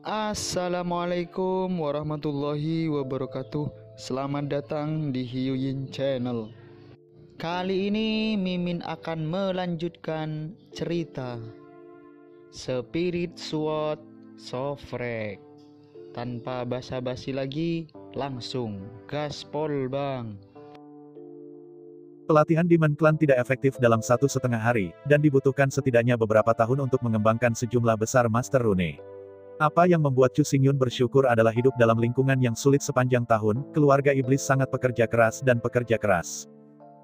Assalamualaikum warahmatullahi wabarakatuh. Selamat datang di Hyuyin Channel. Kali ini Mimin akan melanjutkan cerita Spirit Sword Sofrek. Tanpa basa-basi lagi, langsung gaspol bang. Pelatihan Demon Clan tidak efektif dalam 1,5 hari, dan dibutuhkan setidaknya beberapa tahun untuk mengembangkan sejumlah besar Master Rune. Apa yang membuat Chu Xingyun bersyukur adalah hidup dalam lingkungan yang sulit sepanjang tahun, keluarga iblis sangat pekerja keras dan pekerja keras.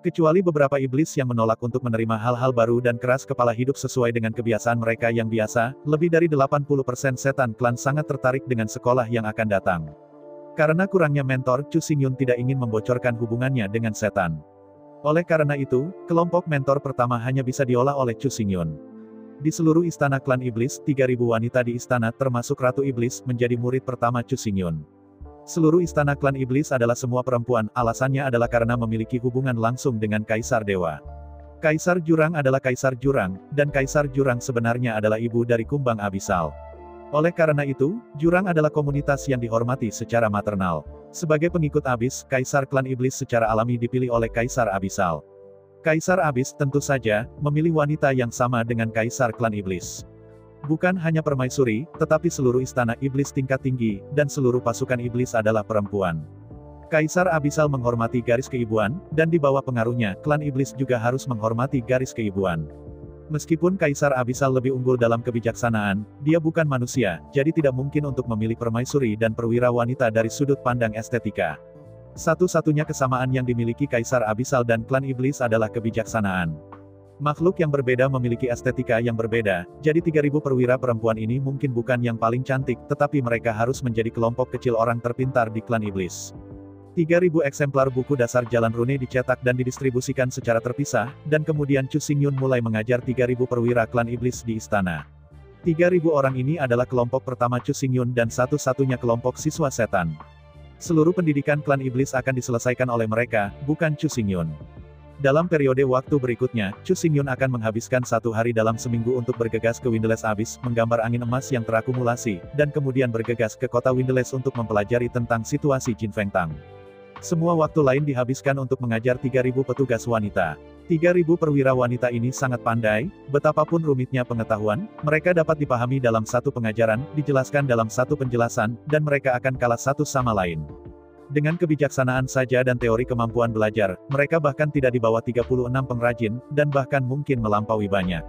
Kecuali beberapa iblis yang menolak untuk menerima hal-hal baru dan keras kepala hidup sesuai dengan kebiasaan mereka yang biasa, lebih dari 80% setan klan sangat tertarik dengan sekolah yang akan datang. Karena kurangnya mentor, Chu Xingyun tidak ingin membocorkan hubungannya dengan setan. Oleh karena itu, kelompok mentor pertama hanya bisa diolah oleh Chu Xingyun. Di seluruh istana klan iblis, 3.000 wanita di istana termasuk Ratu Iblis menjadi murid pertama Chu Xingyun. Seluruh istana klan iblis adalah semua perempuan, alasannya adalah karena memiliki hubungan langsung dengan Kaisar Dewa. Kaisar Jurang adalah Kaisar Jurang, dan Kaisar Jurang sebenarnya adalah ibu dari Kumbang Abisal. Oleh karena itu, Jurang adalah komunitas yang dihormati secara maternal. Sebagai pengikut Abis, Kaisar klan iblis secara alami dipilih oleh Kaisar Abisal. Kaisar Abis tentu saja memilih wanita yang sama dengan Kaisar klan iblis. Bukan hanya permaisuri, tetapi seluruh istana iblis tingkat tinggi, dan seluruh pasukan iblis adalah perempuan. Kaisar Abisal menghormati garis keibuan, dan di bawah pengaruhnya, klan iblis juga harus menghormati garis keibuan. Meskipun Kaisar Abisal lebih unggul dalam kebijaksanaan, dia bukan manusia, jadi tidak mungkin untuk memilih permaisuri dan perwira wanita dari sudut pandang estetika. Satu-satunya kesamaan yang dimiliki Kaisar Abisal dan klan iblis adalah kebijaksanaan. Makhluk yang berbeda memiliki estetika yang berbeda, jadi 3.000 perwira perempuan ini mungkin bukan yang paling cantik, tetapi mereka harus menjadi kelompok kecil orang terpintar di klan iblis. 3.000 eksemplar buku dasar jalan rune dicetak dan didistribusikan secara terpisah, dan kemudian Chu Xingyun mulai mengajar 3.000 perwira klan iblis di istana. 3.000 orang ini adalah kelompok pertama Chu Xingyun dan satu-satunya kelompok siswa setan. Seluruh pendidikan klan iblis akan diselesaikan oleh mereka, bukan Chu Xingyun. Dalam periode waktu berikutnya, Chu Xingyun akan menghabiskan 1 hari dalam seminggu untuk bergegas ke Windless Abyss, menggambar angin emas yang terakumulasi, dan kemudian bergegas ke kota Windless untuk mempelajari tentang situasi Jin Feng Tang. Semua waktu lain dihabiskan untuk mengajar 3.000 petugas wanita. 3.000 perwira wanita ini sangat pandai, betapapun rumitnya pengetahuan, mereka dapat dipahami dalam satu pengajaran, dijelaskan dalam satu penjelasan, dan mereka akan kalah satu sama lain. Dengan kebijaksanaan saja dan teori kemampuan belajar, mereka bahkan tidak di bawah 36 pengrajin, dan bahkan mungkin melampaui banyak.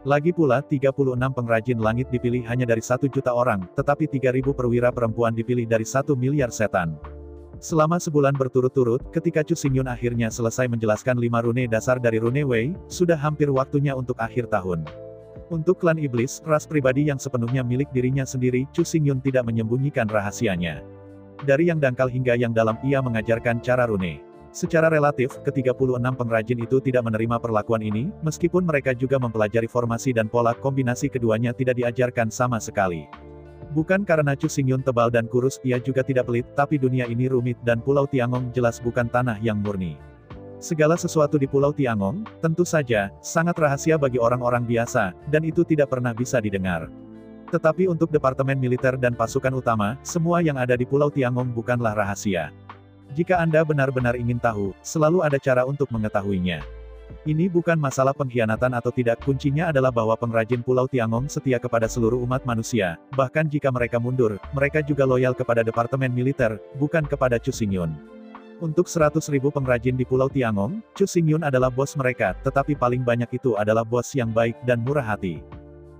Lagi pula, 36 pengrajin langit dipilih hanya dari 1 juta orang, tetapi 3.000 perwira perempuan dipilih dari 1 miliar setan. Selama sebulan berturut-turut, ketika Chu Xingyun akhirnya selesai menjelaskan 5 rune dasar dari rune Wei, sudah hampir waktunya untuk akhir tahun. Untuk klan iblis, ras pribadi yang sepenuhnya milik dirinya sendiri, Chu Xingyun tidak menyembunyikan rahasianya. Dari yang dangkal hingga yang dalam, ia mengajarkan cara rune. Secara relatif, ke-36 pengrajin itu tidak menerima perlakuan ini, meskipun mereka juga mempelajari formasi dan pola kombinasi keduanya tidak diajarkan sama sekali. Bukan karena Chu Xingyun tebal dan kurus, ia juga tidak pelit, tapi dunia ini rumit dan Pulau Tiangong jelas bukan tanah yang murni. Segala sesuatu di Pulau Tiangong, tentu saja, sangat rahasia bagi orang-orang biasa, dan itu tidak pernah bisa didengar. Tetapi untuk Departemen Militer dan pasukan utama, semua yang ada di Pulau Tiangong bukanlah rahasia. Jika Anda benar-benar ingin tahu, selalu ada cara untuk mengetahuinya. Ini bukan masalah pengkhianatan atau tidak, kuncinya adalah bahwa pengrajin Pulau Tiangong setia kepada seluruh umat manusia, bahkan jika mereka mundur, mereka juga loyal kepada Departemen Militer, bukan kepada Chu Xingyun. Untuk 100.000 pengrajin di Pulau Tiangong, Chu Xingyun adalah bos mereka, tetapi paling banyak itu adalah bos yang baik dan murah hati.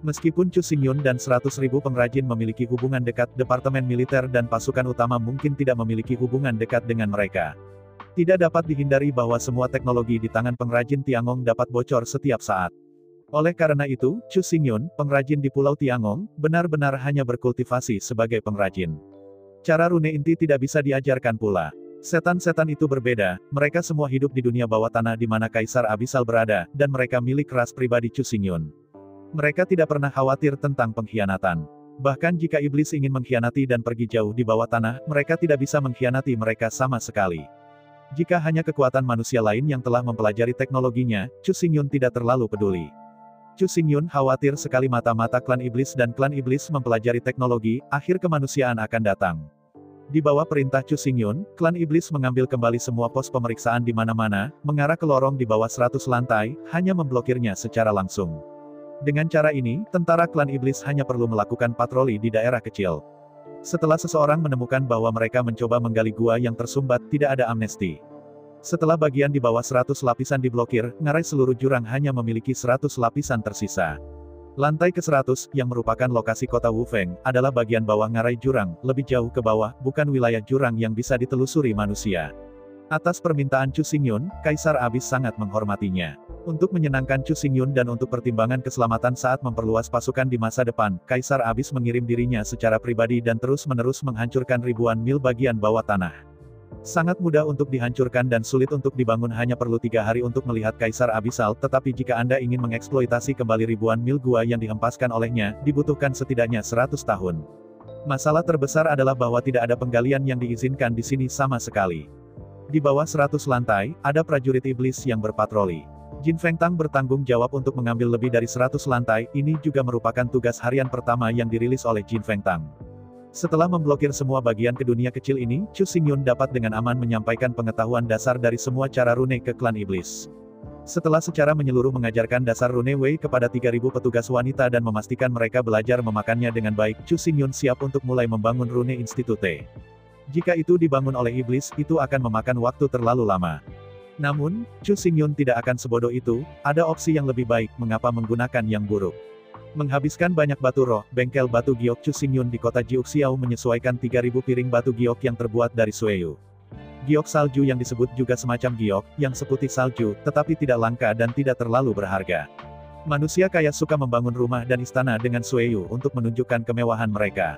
Meskipun Chu Xingyun dan 100.000 pengrajin memiliki hubungan dekat, Departemen Militer dan pasukan utama mungkin tidak memiliki hubungan dekat dengan mereka. Tidak dapat dihindari bahwa semua teknologi di tangan pengrajin Tiangong dapat bocor setiap saat. Oleh karena itu, Chu Xingyun, pengrajin di Pulau Tiangong, benar-benar hanya berkultivasi sebagai pengrajin. Cara rune inti tidak bisa diajarkan pula. Setan-setan itu berbeda, mereka semua hidup di dunia bawah tanah di mana Kaisar Abisal berada, dan mereka milik ras pribadi Chu Xingyun. Mereka tidak pernah khawatir tentang pengkhianatan. Bahkan jika iblis ingin mengkhianati dan pergi jauh di bawah tanah, mereka tidak bisa mengkhianati mereka sama sekali. Jika hanya kekuatan manusia lain yang telah mempelajari teknologinya, Chu Xingyun tidak terlalu peduli. Chu Xingyun khawatir sekali mata-mata klan iblis dan klan iblis mempelajari teknologi, akhir kemanusiaan akan datang. Di bawah perintah Chu Xingyun, klan iblis mengambil kembali semua pos pemeriksaan di mana-mana, mengarah ke lorong di bawah 100 lantai, hanya memblokirnya secara langsung. Dengan cara ini, tentara klan iblis hanya perlu melakukan patroli di daerah kecil. Setelah seseorang menemukan bahwa mereka mencoba menggali gua yang tersumbat, tidak ada amnesti. Setelah bagian di bawah 100 lapisan diblokir, ngarai seluruh jurang hanya memiliki 100 lapisan tersisa. Lantai ke-100, yang merupakan lokasi kota Wufeng, adalah bagian bawah ngarai jurang, lebih jauh ke bawah, bukan wilayah jurang yang bisa ditelusuri manusia. Atas permintaan Chu Xingyun, Kaisar Abyss sangat menghormatinya. Untuk menyenangkan Chu Xingyun dan untuk pertimbangan keselamatan saat memperluas pasukan di masa depan, Kaisar Abyss mengirim dirinya secara pribadi dan terus-menerus menghancurkan ribuan mil bagian bawah tanah. Sangat mudah untuk dihancurkan dan sulit untuk dibangun, hanya perlu 3 hari untuk melihat Kaisar Abyssal, tetapi jika Anda ingin mengeksploitasi kembali ribuan mil gua yang dihempaskan olehnya, dibutuhkan setidaknya 100 tahun. Masalah terbesar adalah bahwa tidak ada penggalian yang diizinkan di sini sama sekali. Di bawah 100 lantai, ada prajurit iblis yang berpatroli. Jin Fengtang bertanggung jawab untuk mengambil lebih dari 100 lantai, ini juga merupakan tugas harian pertama yang dirilis oleh Jin Fengtang. Setelah memblokir semua bagian ke dunia kecil ini, Chu Xingyun dapat dengan aman menyampaikan pengetahuan dasar dari semua cara rune ke klan iblis. Setelah secara menyeluruh mengajarkan dasar rune Wei kepada 3.000 petugas wanita dan memastikan mereka belajar memakannya dengan baik, Chu Xingyun siap untuk mulai membangun rune institute. Jika itu dibangun oleh iblis, itu akan memakan waktu terlalu lama. Namun, Chu Xingyun tidak akan sebodoh itu, ada opsi yang lebih baik, mengapa menggunakan yang buruk. Menghabiskan banyak batu roh, bengkel batu giok Chu Xingyun di kota Jiuxiao menyesuaikan 3.000 piring batu giok yang terbuat dari sueyu. Giok salju yang disebut juga semacam giok, yang seputih salju, tetapi tidak langka dan tidak terlalu berharga. Manusia kaya suka membangun rumah dan istana dengan sueyu untuk menunjukkan kemewahan mereka.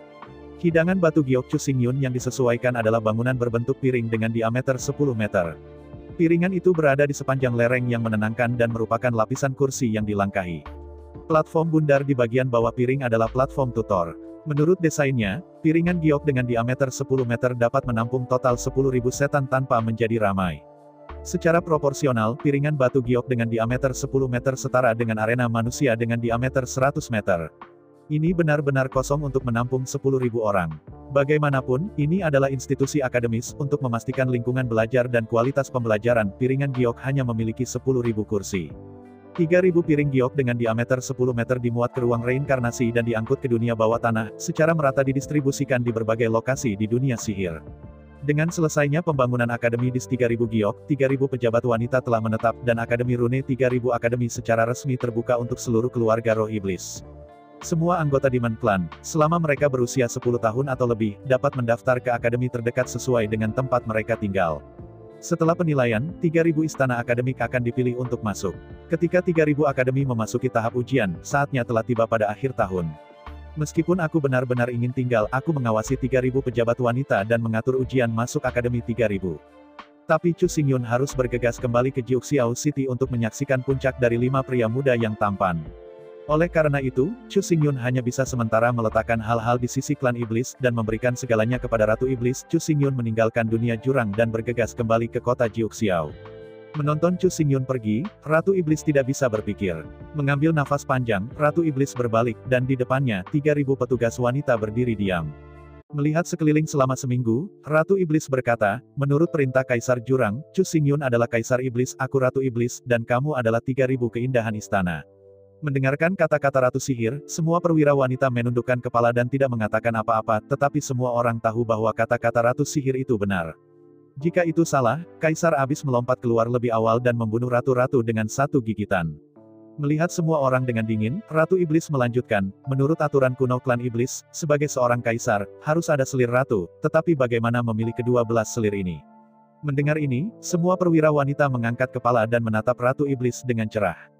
Hidangan batu giok Chu Xingyun yang disesuaikan adalah bangunan berbentuk piring dengan diameter 10 meter. Piringan itu berada di sepanjang lereng yang menenangkan dan merupakan lapisan kursi yang dilangkahi. Platform bundar di bagian bawah piring adalah platform tutor. Menurut desainnya, piringan giok dengan diameter 10 meter dapat menampung total 10.000 setan tanpa menjadi ramai. Secara proporsional, piringan batu giok dengan diameter 10 meter setara dengan arena manusia dengan diameter 100 meter. Ini benar-benar kosong untuk menampung 10.000 orang. Bagaimanapun, ini adalah institusi akademis, untuk memastikan lingkungan belajar dan kualitas pembelajaran, piringan giok hanya memiliki 10.000 kursi. 3.000 piring giok dengan diameter 10 meter dimuat ke ruang reinkarnasi dan diangkut ke dunia bawah tanah, secara merata didistribusikan di berbagai lokasi di dunia sihir. Dengan selesainya pembangunan akademi di 3.000 giok, 3.000 pejabat wanita telah menetap, dan Akademi Rune 3.000 Akademi secara resmi terbuka untuk seluruh keluarga roh iblis. Semua anggota Demon Clan, selama mereka berusia 10 tahun atau lebih, dapat mendaftar ke akademi terdekat sesuai dengan tempat mereka tinggal. Setelah penilaian, 3.000 istana akademik akan dipilih untuk masuk. Ketika 3.000 akademi memasuki tahap ujian, saatnya telah tiba pada akhir tahun. Meskipun aku benar-benar ingin tinggal, aku mengawasi 3.000 pejabat wanita dan mengatur ujian masuk akademi 3.000. Tapi Chu Xingyun harus bergegas kembali ke Jiuxiao City untuk menyaksikan puncak dari 5 pria muda yang tampan. Oleh karena itu, Chu Xingyun hanya bisa sementara meletakkan hal-hal di sisi klan iblis, dan memberikan segalanya kepada Ratu Iblis. Chu Xingyun meninggalkan dunia jurang dan bergegas kembali ke kota Jiuxiao. Menonton Chu Xingyun pergi, Ratu Iblis tidak bisa berpikir. Mengambil nafas panjang, Ratu Iblis berbalik, dan di depannya, 3.000 petugas wanita berdiri diam. Melihat sekeliling selama seminggu, Ratu Iblis berkata, menurut perintah Kaisar Jurang, Chu Xingyun adalah Kaisar Iblis, aku Ratu Iblis, dan kamu adalah 3.000 keindahan istana. Mendengarkan kata-kata Ratu Sihir, semua perwira wanita menundukkan kepala dan tidak mengatakan apa-apa, tetapi semua orang tahu bahwa kata-kata Ratu Sihir itu benar. Jika itu salah, Kaisar Abyss melompat keluar lebih awal dan membunuh ratu-ratu dengan satu gigitan. Melihat semua orang dengan dingin, Ratu Iblis melanjutkan, menurut aturan kuno klan Iblis, sebagai seorang kaisar, harus ada selir ratu, tetapi bagaimana memilih kedua belas selir ini? Mendengar ini, semua perwira wanita mengangkat kepala dan menatap Ratu Iblis dengan cerah.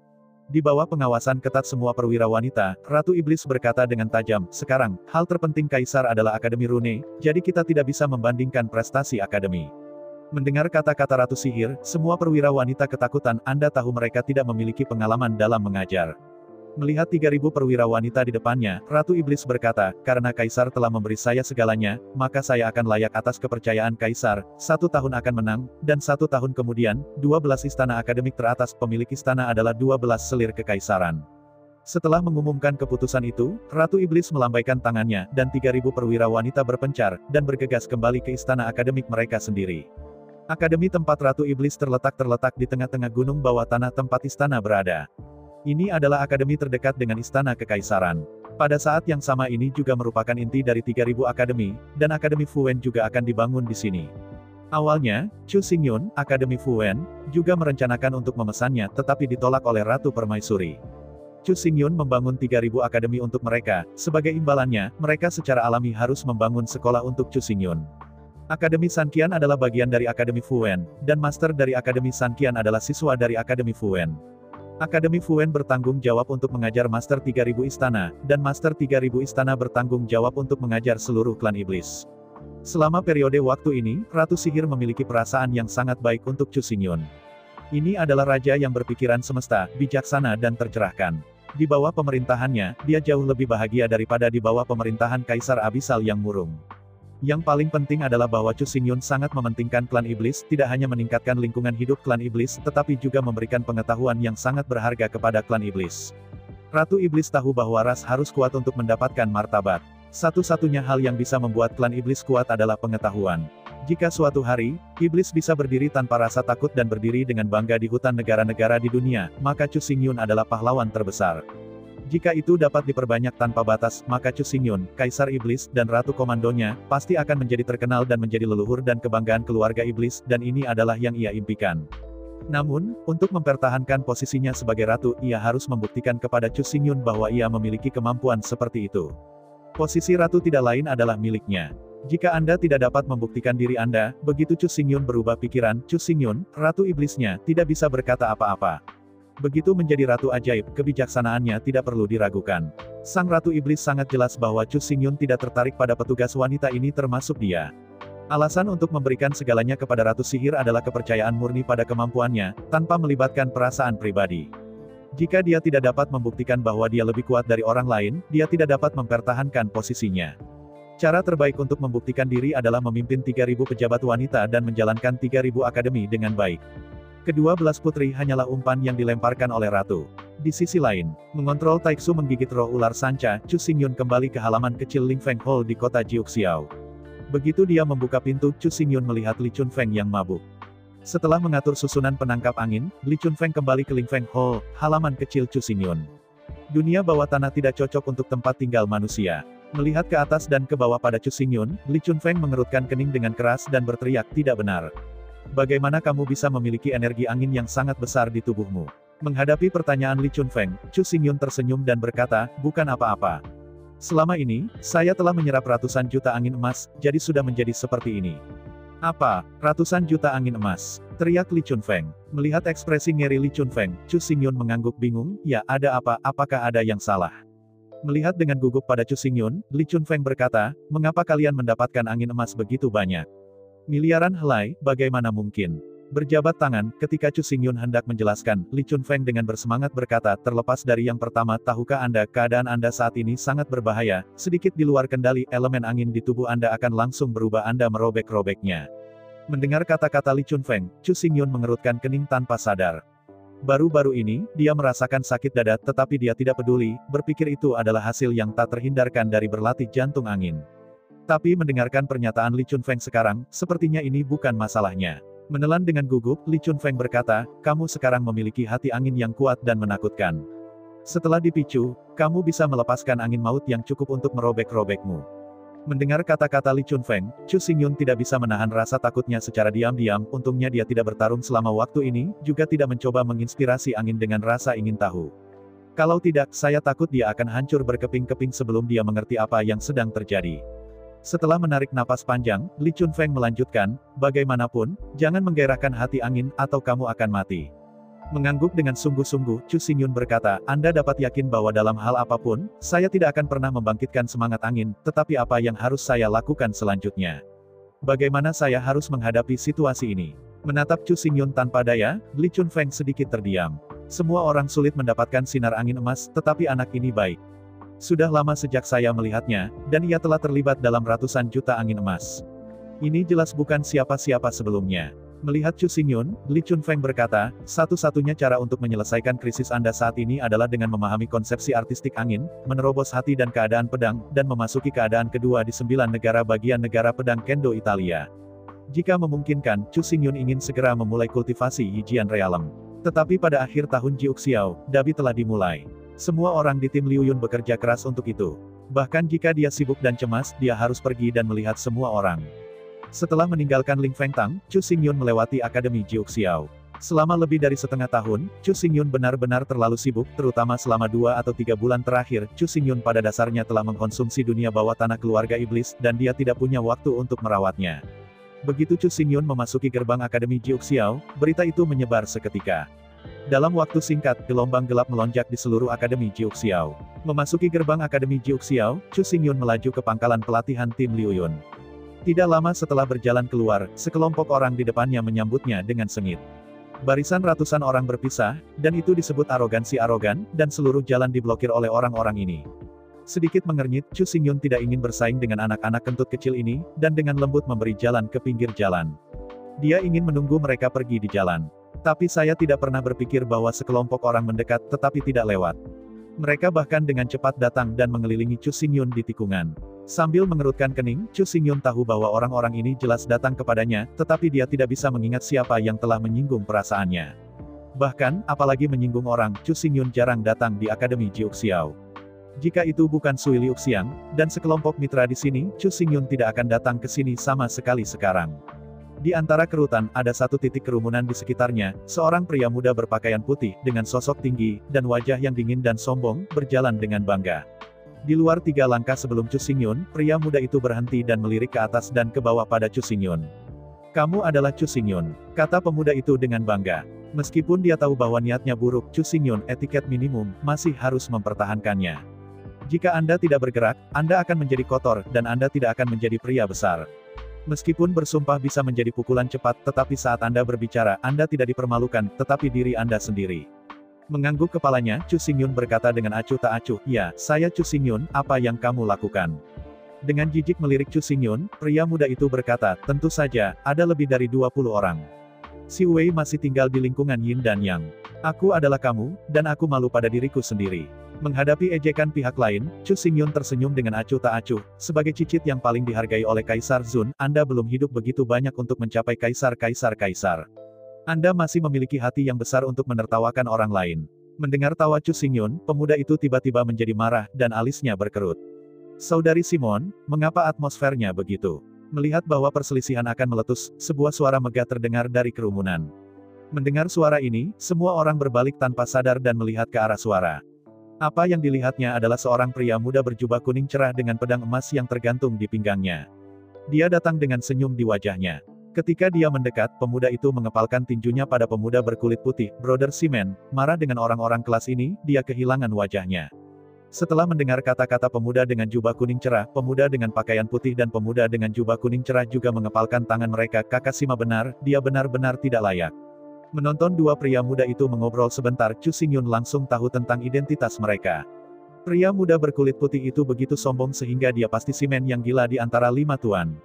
Di bawah pengawasan ketat semua perwira wanita, Ratu Iblis berkata dengan tajam, sekarang, hal terpenting Kaisar adalah Akademi Rune, jadi kita tidak bisa membandingkan prestasi Akademi. Mendengar kata-kata Ratu Sihir, semua perwira wanita ketakutan, Anda tahu mereka tidak memiliki pengalaman dalam mengajar. Melihat 3.000 perwira wanita di depannya, Ratu Iblis berkata, karena Kaisar telah memberi saya segalanya, maka saya akan layak atas kepercayaan Kaisar. 1 tahun akan menang, dan 1 tahun kemudian, 12 istana akademik teratas pemilik istana adalah 12 selir kekaisaran. Setelah mengumumkan keputusan itu, Ratu Iblis melambaikan tangannya, dan 3.000 perwira wanita berpencar, dan bergegas kembali ke istana akademik mereka sendiri. Akademi tempat Ratu Iblis terletak di tengah-tengah gunung bawah tanah tempat istana berada. Ini adalah akademi terdekat dengan istana kekaisaran. Pada saat yang sama ini juga merupakan inti dari 3.000 akademi, dan Akademi Fuwen juga akan dibangun di sini. Awalnya, Chu Xingyun, Akademi Fuwen, juga merencanakan untuk memesannya tetapi ditolak oleh Ratu Permaisuri. Chu Xingyun membangun 3.000 akademi untuk mereka, sebagai imbalannya, mereka secara alami harus membangun sekolah untuk Chu Xingyun. Akademi Sanqian adalah bagian dari Akademi Fuwen, dan master dari Akademi Sanqian adalah siswa dari Akademi Fuwen. Akademi Fuwen bertanggung jawab untuk mengajar Master 3.000 istana, dan Master 3.000 istana bertanggung jawab untuk mengajar seluruh klan iblis. Selama periode waktu ini, Ratu Sihir memiliki perasaan yang sangat baik untuk Chu Xingyun. Ini adalah raja yang berpikiran semesta, bijaksana dan tercerahkan. Di bawah pemerintahannya, dia jauh lebih bahagia daripada di bawah pemerintahan Kaisar Abisal yang murung. Yang paling penting adalah bahwa Chu Xingyun sangat mementingkan klan iblis, tidak hanya meningkatkan lingkungan hidup klan iblis, tetapi juga memberikan pengetahuan yang sangat berharga kepada klan iblis. Ratu Iblis tahu bahwa ras harus kuat untuk mendapatkan martabat. Satu-satunya hal yang bisa membuat klan iblis kuat adalah pengetahuan. Jika suatu hari, iblis bisa berdiri tanpa rasa takut dan berdiri dengan bangga di hutan negara-negara di dunia, maka Chu Xingyun adalah pahlawan terbesar. Jika itu dapat diperbanyak tanpa batas, maka Chu Xingyun, Kaisar Iblis, dan Ratu Komandonya, pasti akan menjadi terkenal dan menjadi leluhur dan kebanggaan keluarga iblis, dan ini adalah yang ia impikan. Namun, untuk mempertahankan posisinya sebagai ratu, ia harus membuktikan kepada Chu Xingyun bahwa ia memiliki kemampuan seperti itu. Posisi ratu tidak lain adalah miliknya. Jika Anda tidak dapat membuktikan diri Anda, begitu Chu Xingyun berubah pikiran, Chu Xingyun, Ratu Iblisnya, tidak bisa berkata apa-apa. Begitu menjadi Ratu Ajaib, kebijaksanaannya tidak perlu diragukan. Sang Ratu Iblis sangat jelas bahwa Chu Xingyun tidak tertarik pada petugas wanita ini termasuk dia. Alasan untuk memberikan segalanya kepada Ratu Sihir adalah kepercayaan murni pada kemampuannya, tanpa melibatkan perasaan pribadi. Jika dia tidak dapat membuktikan bahwa dia lebih kuat dari orang lain, dia tidak dapat mempertahankan posisinya. Cara terbaik untuk membuktikan diri adalah memimpin 3.000 pejabat wanita dan menjalankan 3.000 akademi dengan baik. Kedua belas putri hanyalah umpan yang dilemparkan oleh Ratu. Di sisi lain, mengontrol Taixu menggigit roh ular sanca, Chu Xingyun kembali ke halaman kecil Lingfeng Hall di kota Jiuxiao. Begitu dia membuka pintu, Chu Xingyun melihat Li Chunfeng yang mabuk. Setelah mengatur susunan penangkap angin, Li Chunfeng kembali ke Lingfeng Hall, halaman kecil Chu Xingyun. Dunia bawah tanah tidak cocok untuk tempat tinggal manusia. Melihat ke atas dan ke bawah pada Chu Xingyun, Li Chunfeng mengerutkan kening dengan keras dan berteriak, tidak benar. Bagaimana kamu bisa memiliki energi angin yang sangat besar di tubuhmu? Menghadapi pertanyaan Li Chunfeng, Chu Xingyun tersenyum dan berkata, bukan apa-apa. Selama ini, saya telah menyerap ratusan juta angin emas, jadi sudah menjadi seperti ini. Apa? Ratusan juta angin emas? Teriak Li Chunfeng. Melihat ekspresi ngeri Li Chunfeng, Chu Xingyun mengangguk bingung, ya ada apa, apakah ada yang salah? Melihat dengan gugup pada Chu Xingyun, Li Chunfeng berkata, mengapa kalian mendapatkan angin emas begitu banyak? Miliaran helai, bagaimana mungkin? Berjabat tangan, ketika Chu Xingyun hendak menjelaskan, Li Chunfeng dengan bersemangat berkata, terlepas dari yang pertama, tahukah Anda, keadaan Anda saat ini sangat berbahaya, sedikit di luar kendali, elemen angin di tubuh Anda akan langsung berubah Anda merobek-robeknya. Mendengar kata-kata Li Chunfeng, Chu Xingyun mengerutkan kening tanpa sadar. Baru-baru ini, dia merasakan sakit dada, tetapi dia tidak peduli, berpikir itu adalah hasil yang tak terhindarkan dari berlatih jantung angin. Tapi mendengarkan pernyataan Li Chunfeng sekarang, sepertinya ini bukan masalahnya. Menelan dengan gugup, Li Chunfeng berkata, kamu sekarang memiliki hati angin yang kuat dan menakutkan. Setelah dipicu, kamu bisa melepaskan angin maut yang cukup untuk merobek-robekmu. Mendengar kata-kata Li Chunfeng, Chu Xingyun tidak bisa menahan rasa takutnya secara diam-diam, untungnya dia tidak bertarung selama waktu ini, juga tidak mencoba menginspirasi angin dengan rasa ingin tahu. Kalau tidak, saya takut dia akan hancur berkeping-keping sebelum dia mengerti apa yang sedang terjadi. Setelah menarik napas panjang, Li Chunfeng melanjutkan, bagaimanapun, jangan menggairahkan hati angin, atau kamu akan mati. Mengangguk dengan sungguh-sungguh, Chu Xingyun berkata, Anda dapat yakin bahwa dalam hal apapun, saya tidak akan pernah membangkitkan semangat angin, tetapi apa yang harus saya lakukan selanjutnya? Bagaimana saya harus menghadapi situasi ini? Menatap Chu Xingyun tanpa daya, Li Chunfeng sedikit terdiam. Semua orang sulit mendapatkan sinar angin emas, tetapi anak ini baik. Sudah lama sejak saya melihatnya, dan ia telah terlibat dalam ratusan juta angin emas. Ini jelas bukan siapa-siapa sebelumnya. Melihat Chu Xingyun, Li Chunfeng berkata, satu-satunya cara untuk menyelesaikan krisis Anda saat ini adalah dengan memahami konsepsi artistik angin, menerobos hati dan keadaan pedang, dan memasuki keadaan kedua di 9 negara bagian negara pedang Kendo Italia. Jika memungkinkan, Chu Xingyun ingin segera memulai kultivasi Yijian Realm. Tetapi pada akhir tahun Jiuxiao, Dabi telah dimulai. Semua orang di tim Liu Yun bekerja keras untuk itu. Bahkan jika dia sibuk dan cemas, dia harus pergi dan melihat semua orang. Setelah meninggalkan Ling Fengtang, Chu Xingyun melewati Akademi Jiuxiao. Selama lebih dari setengah tahun, Chu Xingyun benar-benar terlalu sibuk, terutama selama 2 atau 3 bulan terakhir. Chu Xingyun pada dasarnya telah mengkonsumsi dunia bawah tanah keluarga iblis, dan dia tidak punya waktu untuk merawatnya. Begitu Chu Xingyun memasuki gerbang Akademi Jiuxiao, berita itu menyebar seketika. Dalam waktu singkat, gelombang gelap melonjak di seluruh Akademi Jiuxiao. Memasuki gerbang Akademi Jiuxiao, Chu Xingyun melaju ke pangkalan pelatihan tim Liu Yun. Tidak lama setelah berjalan keluar, sekelompok orang di depannya menyambutnya dengan sengit. Barisan ratusan orang berpisah, dan itu disebut arogansi arogan, dan seluruh jalan diblokir oleh orang-orang ini. Sedikit mengernyit, Chu Xingyun tidak ingin bersaing dengan anak-anak kentut kecil ini, dan dengan lembut memberi jalan ke pinggir jalan. Dia ingin menunggu mereka pergi di jalan. Tapi saya tidak pernah berpikir bahwa sekelompok orang mendekat, tetapi tidak lewat. Mereka bahkan dengan cepat datang dan mengelilingi Chu Xingyun di tikungan. Sambil mengerutkan kening, Chu Xingyun tahu bahwa orang-orang ini jelas datang kepadanya, tetapi dia tidak bisa mengingat siapa yang telah menyinggung perasaannya. Bahkan, apalagi menyinggung orang, Chu Xingyun jarang datang di Akademi Jiuxiao. Jika itu bukan Sui Liuxiang, dan sekelompok mitra di sini, Chu Xingyun tidak akan datang ke sini sama sekali sekarang. Di antara kerutan, ada satu titik kerumunan di sekitarnya, seorang pria muda berpakaian putih, dengan sosok tinggi, dan wajah yang dingin dan sombong, berjalan dengan bangga. Di luar 3 langkah sebelum Chu Xingyun, pria muda itu berhenti dan melirik ke atas dan ke bawah pada Chu Xingyun. "Kamu adalah Chu Xingyun," kata pemuda itu dengan bangga. Meskipun dia tahu bahwa niatnya buruk, Chu Xingyun, etiket minimum, masih harus mempertahankannya. "Jika Anda tidak bergerak, Anda akan menjadi kotor, dan Anda tidak akan menjadi pria besar. Meskipun bersumpah bisa menjadi pukulan cepat, tetapi saat Anda berbicara, Anda tidak dipermalukan, tetapi diri Anda sendiri." Mengangguk kepalanya, Chu Xingyun berkata dengan acuh tak acuh, "Ya, saya Chu Xingyun, apa yang kamu lakukan?" Dengan jijik melirik Chu Xingyun, pria muda itu berkata, "Tentu saja, ada lebih dari 20 orang. Si Wei masih tinggal di lingkungan Yin dan Yang. Aku adalah kamu, dan aku malu pada diriku sendiri." Menghadapi ejekan pihak lain, Chu Xingyun tersenyum dengan acuh tak acuh. "Sebagai cicit yang paling dihargai oleh Kaisar Zun, Anda belum hidup begitu banyak untuk mencapai kaisar-kaisar. Anda masih memiliki hati yang besar untuk menertawakan orang lain." Mendengar tawa Chu Xingyun, pemuda itu tiba-tiba menjadi marah, dan alisnya berkerut. "Saudari Simon, mengapa atmosfernya begitu?" Melihat bahwa perselisihan akan meletus, sebuah suara megah terdengar dari kerumunan. Mendengar suara ini, semua orang berbalik tanpa sadar dan melihat ke arah suara. Apa yang dilihatnya adalah seorang pria muda berjubah kuning cerah dengan pedang emas yang tergantung di pinggangnya. Dia datang dengan senyum di wajahnya. Ketika dia mendekat, pemuda itu mengepalkan tinjunya pada pemuda berkulit putih, Brother Simon. Marah dengan orang-orang kelas ini, dia kehilangan wajahnya. Setelah mendengar kata-kata pemuda dengan jubah kuning cerah, pemuda dengan pakaian putih dan pemuda dengan jubah kuning cerah juga mengepalkan tangan mereka. "Kakak Sima benar, dia benar-benar tidak layak." Menonton dua pria muda itu mengobrol sebentar, Chu Xingyun langsung tahu tentang identitas mereka. Pria muda berkulit putih itu begitu sombong sehingga dia pasti Simon yang gila di antara 5 tuan.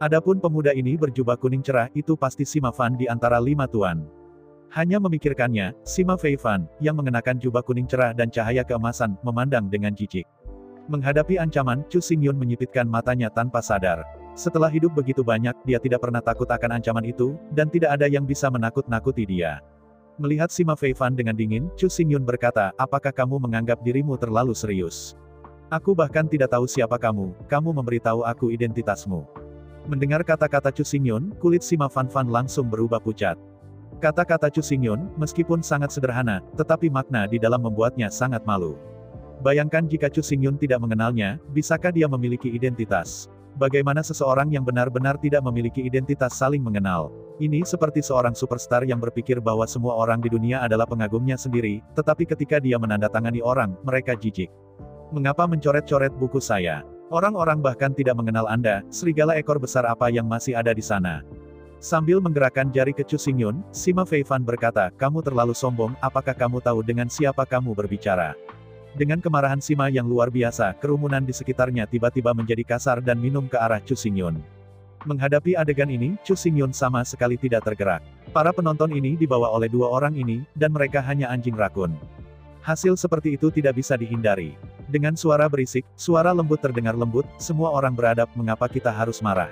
Adapun pemuda ini berjubah kuning cerah, itu pasti Sima Fan di antara 5 tuan. Hanya memikirkannya, Sima Fei Fan, yang mengenakan jubah kuning cerah dan cahaya keemasan, memandang dengan jijik. Menghadapi ancaman, Chu Xingyun menyipitkan matanya tanpa sadar. Setelah hidup begitu banyak, dia tidak pernah takut akan ancaman itu, dan tidak ada yang bisa menakut-nakuti dia. Melihat Sima Fei Fan dengan dingin, Chu Xingyun berkata, "Apakah kamu menganggap dirimu terlalu serius? Aku bahkan tidak tahu siapa kamu memberitahu aku identitasmu." Mendengar kata-kata Chu Xingyun, kulit Sima Fan Fan langsung berubah pucat. Kata-kata Chu Xingyun, meskipun sangat sederhana, tetapi makna di dalam membuatnya sangat malu. Bayangkan jika Chu Xingyun tidak mengenalnya, bisakah dia memiliki identitas? Bagaimana seseorang yang benar-benar tidak memiliki identitas saling mengenal? Ini seperti seorang superstar yang berpikir bahwa semua orang di dunia adalah pengagumnya sendiri, tetapi ketika dia menandatangani orang, mereka jijik. "Mengapa mencoret-coret buku saya? Orang-orang bahkan tidak mengenal Anda, serigala ekor besar apa yang masih ada di sana." Sambil menggerakkan jari ke Chu Xingyun, Sima Fei Fan berkata, "Kamu terlalu sombong, apakah kamu tahu dengan siapa kamu berbicara?" Dengan kemarahan Sima yang luar biasa, kerumunan di sekitarnya tiba-tiba menjadi kasar dan minum ke arah Chu Xingyun. Menghadapi adegan ini, Chu Xingyun sama sekali tidak tergerak. Para penonton ini dibawa oleh dua orang ini, dan mereka hanya anjing rakun. Hasil seperti itu tidak bisa dihindari. Dengan suara berisik, suara lembut terdengar lembut, semua orang beradab, mengapa kita harus marah?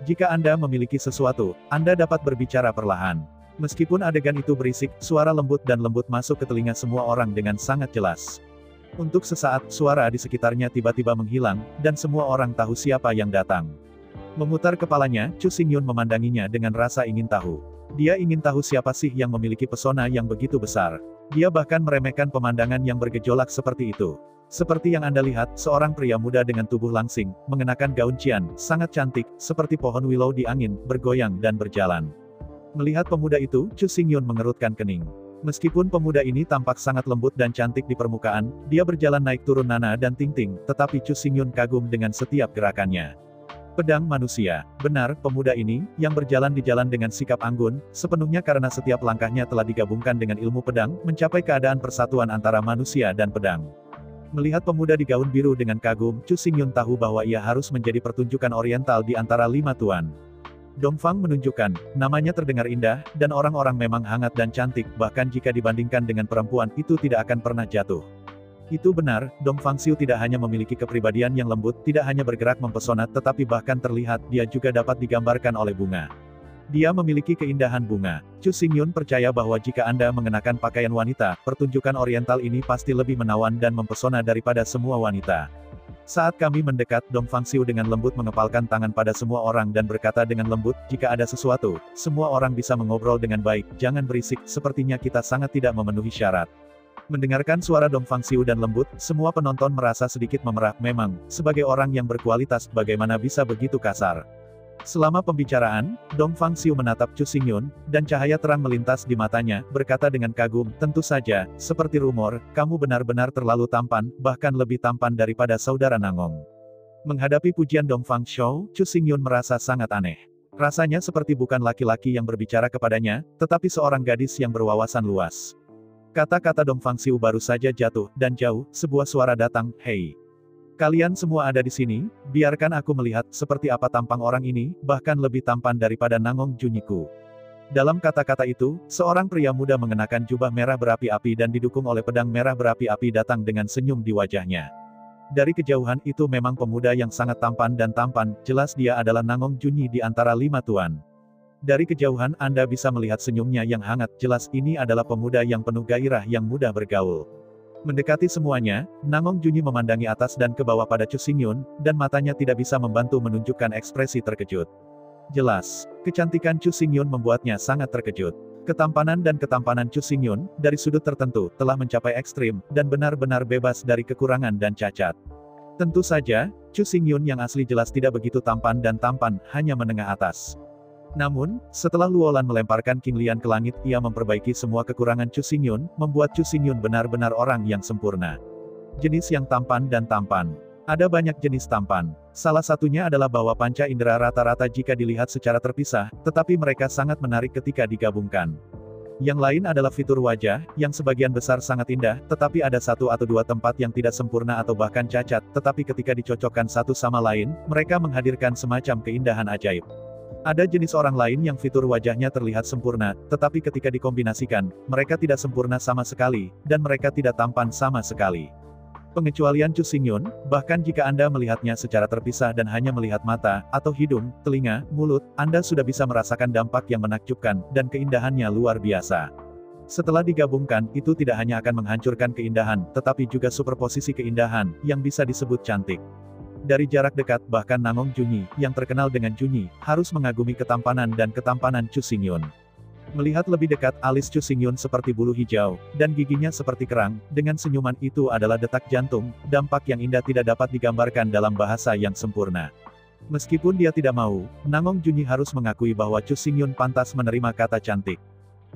Jika Anda memiliki sesuatu, Anda dapat berbicara perlahan. Meskipun adegan itu berisik, suara lembut dan lembut masuk ke telinga semua orang dengan sangat jelas. Untuk sesaat, suara di sekitarnya tiba-tiba menghilang, dan semua orang tahu siapa yang datang. Memutar kepalanya, Chu Xingyun memandanginya dengan rasa ingin tahu. Dia ingin tahu siapa sih yang memiliki pesona yang begitu besar. Dia bahkan meremehkan pemandangan yang bergejolak seperti itu. Seperti yang Anda lihat, seorang pria muda dengan tubuh langsing, mengenakan gaun cian, sangat cantik, seperti pohon willow di angin, bergoyang dan berjalan. Melihat pemuda itu, Chu Xingyun mengerutkan kening. Meskipun pemuda ini tampak sangat lembut dan cantik di permukaan, dia berjalan naik turun Nana dan Ting-Ting, tetapi Chu Xingyun kagum dengan setiap gerakannya. Pedang manusia. Benar, pemuda ini, yang berjalan di jalan dengan sikap anggun, sepenuhnya karena setiap langkahnya telah digabungkan dengan ilmu pedang, mencapai keadaan persatuan antara manusia dan pedang. Melihat pemuda di gaun biru dengan kagum, Chu Xingyun tahu bahwa ia harus menjadi pertunjukan oriental di antara 5 tuan. Dongfang menunjukkan, namanya terdengar indah, dan orang-orang memang hangat dan cantik, bahkan jika dibandingkan dengan perempuan, itu tidak akan pernah jatuh. Itu benar, Dong Fangxiu tidak hanya memiliki kepribadian yang lembut, tidak hanya bergerak mempesona, tetapi bahkan terlihat dia juga dapat digambarkan oleh bunga. Dia memiliki keindahan bunga. Chu Xingyun percaya bahwa jika Anda mengenakan pakaian wanita, pertunjukan oriental ini pasti lebih menawan dan mempesona daripada semua wanita. Saat kami mendekat, Dong Fangxiu dengan lembut mengepalkan tangan pada semua orang dan berkata dengan lembut, jika ada sesuatu, semua orang bisa mengobrol dengan baik, jangan berisik, sepertinya kita sangat tidak memenuhi syarat. Mendengarkan suara Dong Fangxiu dan lembut, semua penonton merasa sedikit memerah. Memang, sebagai orang yang berkualitas, bagaimana bisa begitu kasar? Selama pembicaraan, Dong Fangxiu menatap Chu Xingyun, dan cahaya terang melintas di matanya, berkata dengan kagum, tentu saja, seperti rumor, kamu benar-benar terlalu tampan, bahkan lebih tampan daripada saudara Nangong. Menghadapi pujian Dong Fangxiu, Chu Xingyun merasa sangat aneh. Rasanya seperti bukan laki-laki yang berbicara kepadanya, tetapi seorang gadis yang berwawasan luas. Kata-kata Dong Fangxiu baru saja jatuh, dan jauh, sebuah suara datang, hei. Kalian semua ada di sini, biarkan aku melihat, seperti apa tampang orang ini, bahkan lebih tampan daripada Nangong Junyiku. Dalam kata-kata itu, seorang pria muda mengenakan jubah merah berapi-api dan didukung oleh pedang merah berapi-api datang dengan senyum di wajahnya. Dari kejauhan itu memang pemuda yang sangat tampan dan tampan, jelas dia adalah Nangong Junyi di antara 5 tuan. Dari kejauhan Anda bisa melihat senyumnya yang hangat, jelas ini adalah pemuda yang penuh gairah yang mudah bergaul. Mendekati semuanya, Nangong Junyi memandangi atas dan ke bawah pada Chu Xingyun, dan matanya tidak bisa membantu menunjukkan ekspresi terkejut. Jelas, kecantikan Chu Xingyun membuatnya sangat terkejut. Ketampanan Chu Xingyun, dari sudut tertentu, telah mencapai ekstrim, dan benar-benar bebas dari kekurangan dan cacat. Tentu saja, Chu Xingyun yang asli jelas tidak begitu tampan, hanya menengah atas. Namun, setelah Luolan melemparkan King Lian ke langit, ia memperbaiki semua kekurangan Chu Xingyun, membuat Chu Xingyun benar-benar orang yang sempurna. Jenis yang tampan. Ada banyak jenis tampan. Salah satunya adalah bahwa panca indera rata-rata jika dilihat secara terpisah, tetapi mereka sangat menarik ketika digabungkan. Yang lain adalah fitur wajah, yang sebagian besar sangat indah, tetapi ada 1 atau 2 tempat yang tidak sempurna atau bahkan cacat, tetapi ketika dicocokkan satu sama lain, mereka menghadirkan semacam keindahan ajaib. Ada jenis orang lain yang fitur wajahnya terlihat sempurna, tetapi ketika dikombinasikan, mereka tidak sempurna sama sekali, dan mereka tidak tampan sama sekali. Pengecualian Chu Xingyun, bahkan jika Anda melihatnya secara terpisah dan hanya melihat mata, atau hidung, telinga, mulut, Anda sudah bisa merasakan dampak yang menakjubkan, dan keindahannya luar biasa. Setelah digabungkan, itu tidak hanya akan menghancurkan keindahan, tetapi juga superposisi keindahan, yang bisa disebut cantik. Dari jarak dekat, bahkan Nangong Junyi, yang terkenal dengan Junyi, harus mengagumi ketampanan Chu Xingyun. Melihat lebih dekat, alis Chu Xingyun seperti bulu hijau, dan giginya seperti kerang, dengan senyuman itu adalah detak jantung, dampak yang indah tidak dapat digambarkan dalam bahasa yang sempurna. Meskipun dia tidak mau, Nangong Junyi harus mengakui bahwa Chu Xingyun pantas menerima kata cantik.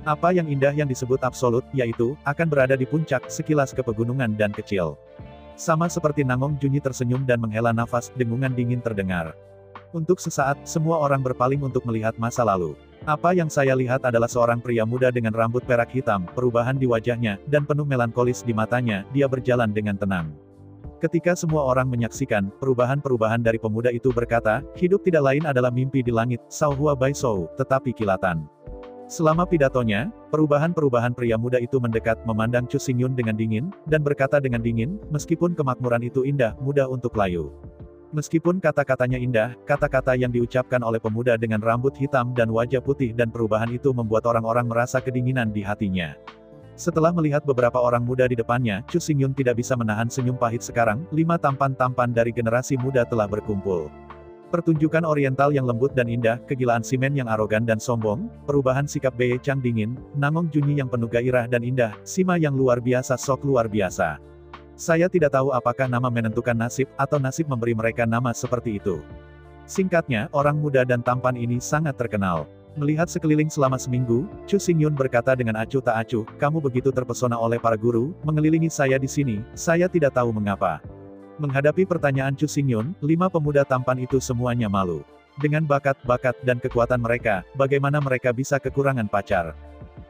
Apa yang indah yang disebut absolut, yaitu, akan berada di puncak, sekilas ke pegunungan dan kecil. Sama seperti Nangong Junyi tersenyum dan menghela nafas, dengungan dingin terdengar. Untuk sesaat, semua orang berpaling untuk melihat masa lalu. Apa yang saya lihat adalah seorang pria muda dengan rambut perak hitam, perubahan di wajahnya, dan penuh melankolis di matanya, dia berjalan dengan tenang. Ketika semua orang menyaksikan, perubahan-perubahan dari pemuda itu berkata, hidup tidak lain adalah mimpi di langit, Sao Hua Bai Shou, tetapi kilatan. Selama pidatonya, perubahan-perubahan pria muda itu mendekat memandang Chu Xingyun dengan dingin, dan berkata dengan dingin, meskipun kemakmuran itu indah, mudah untuk layu. Meskipun kata-katanya indah, kata-kata yang diucapkan oleh pemuda dengan rambut hitam dan wajah putih dan perubahan itu membuat orang-orang merasa kedinginan di hatinya. Setelah melihat beberapa orang muda di depannya, Chu Xingyun tidak bisa menahan senyum pahit sekarang, 5 tampan-tampan dari generasi muda telah berkumpul. Pertunjukan oriental yang lembut dan indah, kegilaan Simen yang arogan dan sombong, perubahan sikap Beye Chang dingin, Nangong Junyi yang penuh gairah dan indah, Sima yang luar biasa sok luar biasa. Saya tidak tahu apakah nama menentukan nasib, atau nasib memberi mereka nama seperti itu. Singkatnya, orang muda dan tampan ini sangat terkenal. Melihat sekeliling selama seminggu, Chu Xingyun berkata dengan acuh tak acuh, kamu begitu terpesona oleh para guru, mengelilingi saya di sini, saya tidak tahu mengapa. Menghadapi pertanyaan Chu Xingyun, 5 pemuda tampan itu semuanya malu. Dengan bakat-bakat dan kekuatan mereka, bagaimana mereka bisa kekurangan pacar?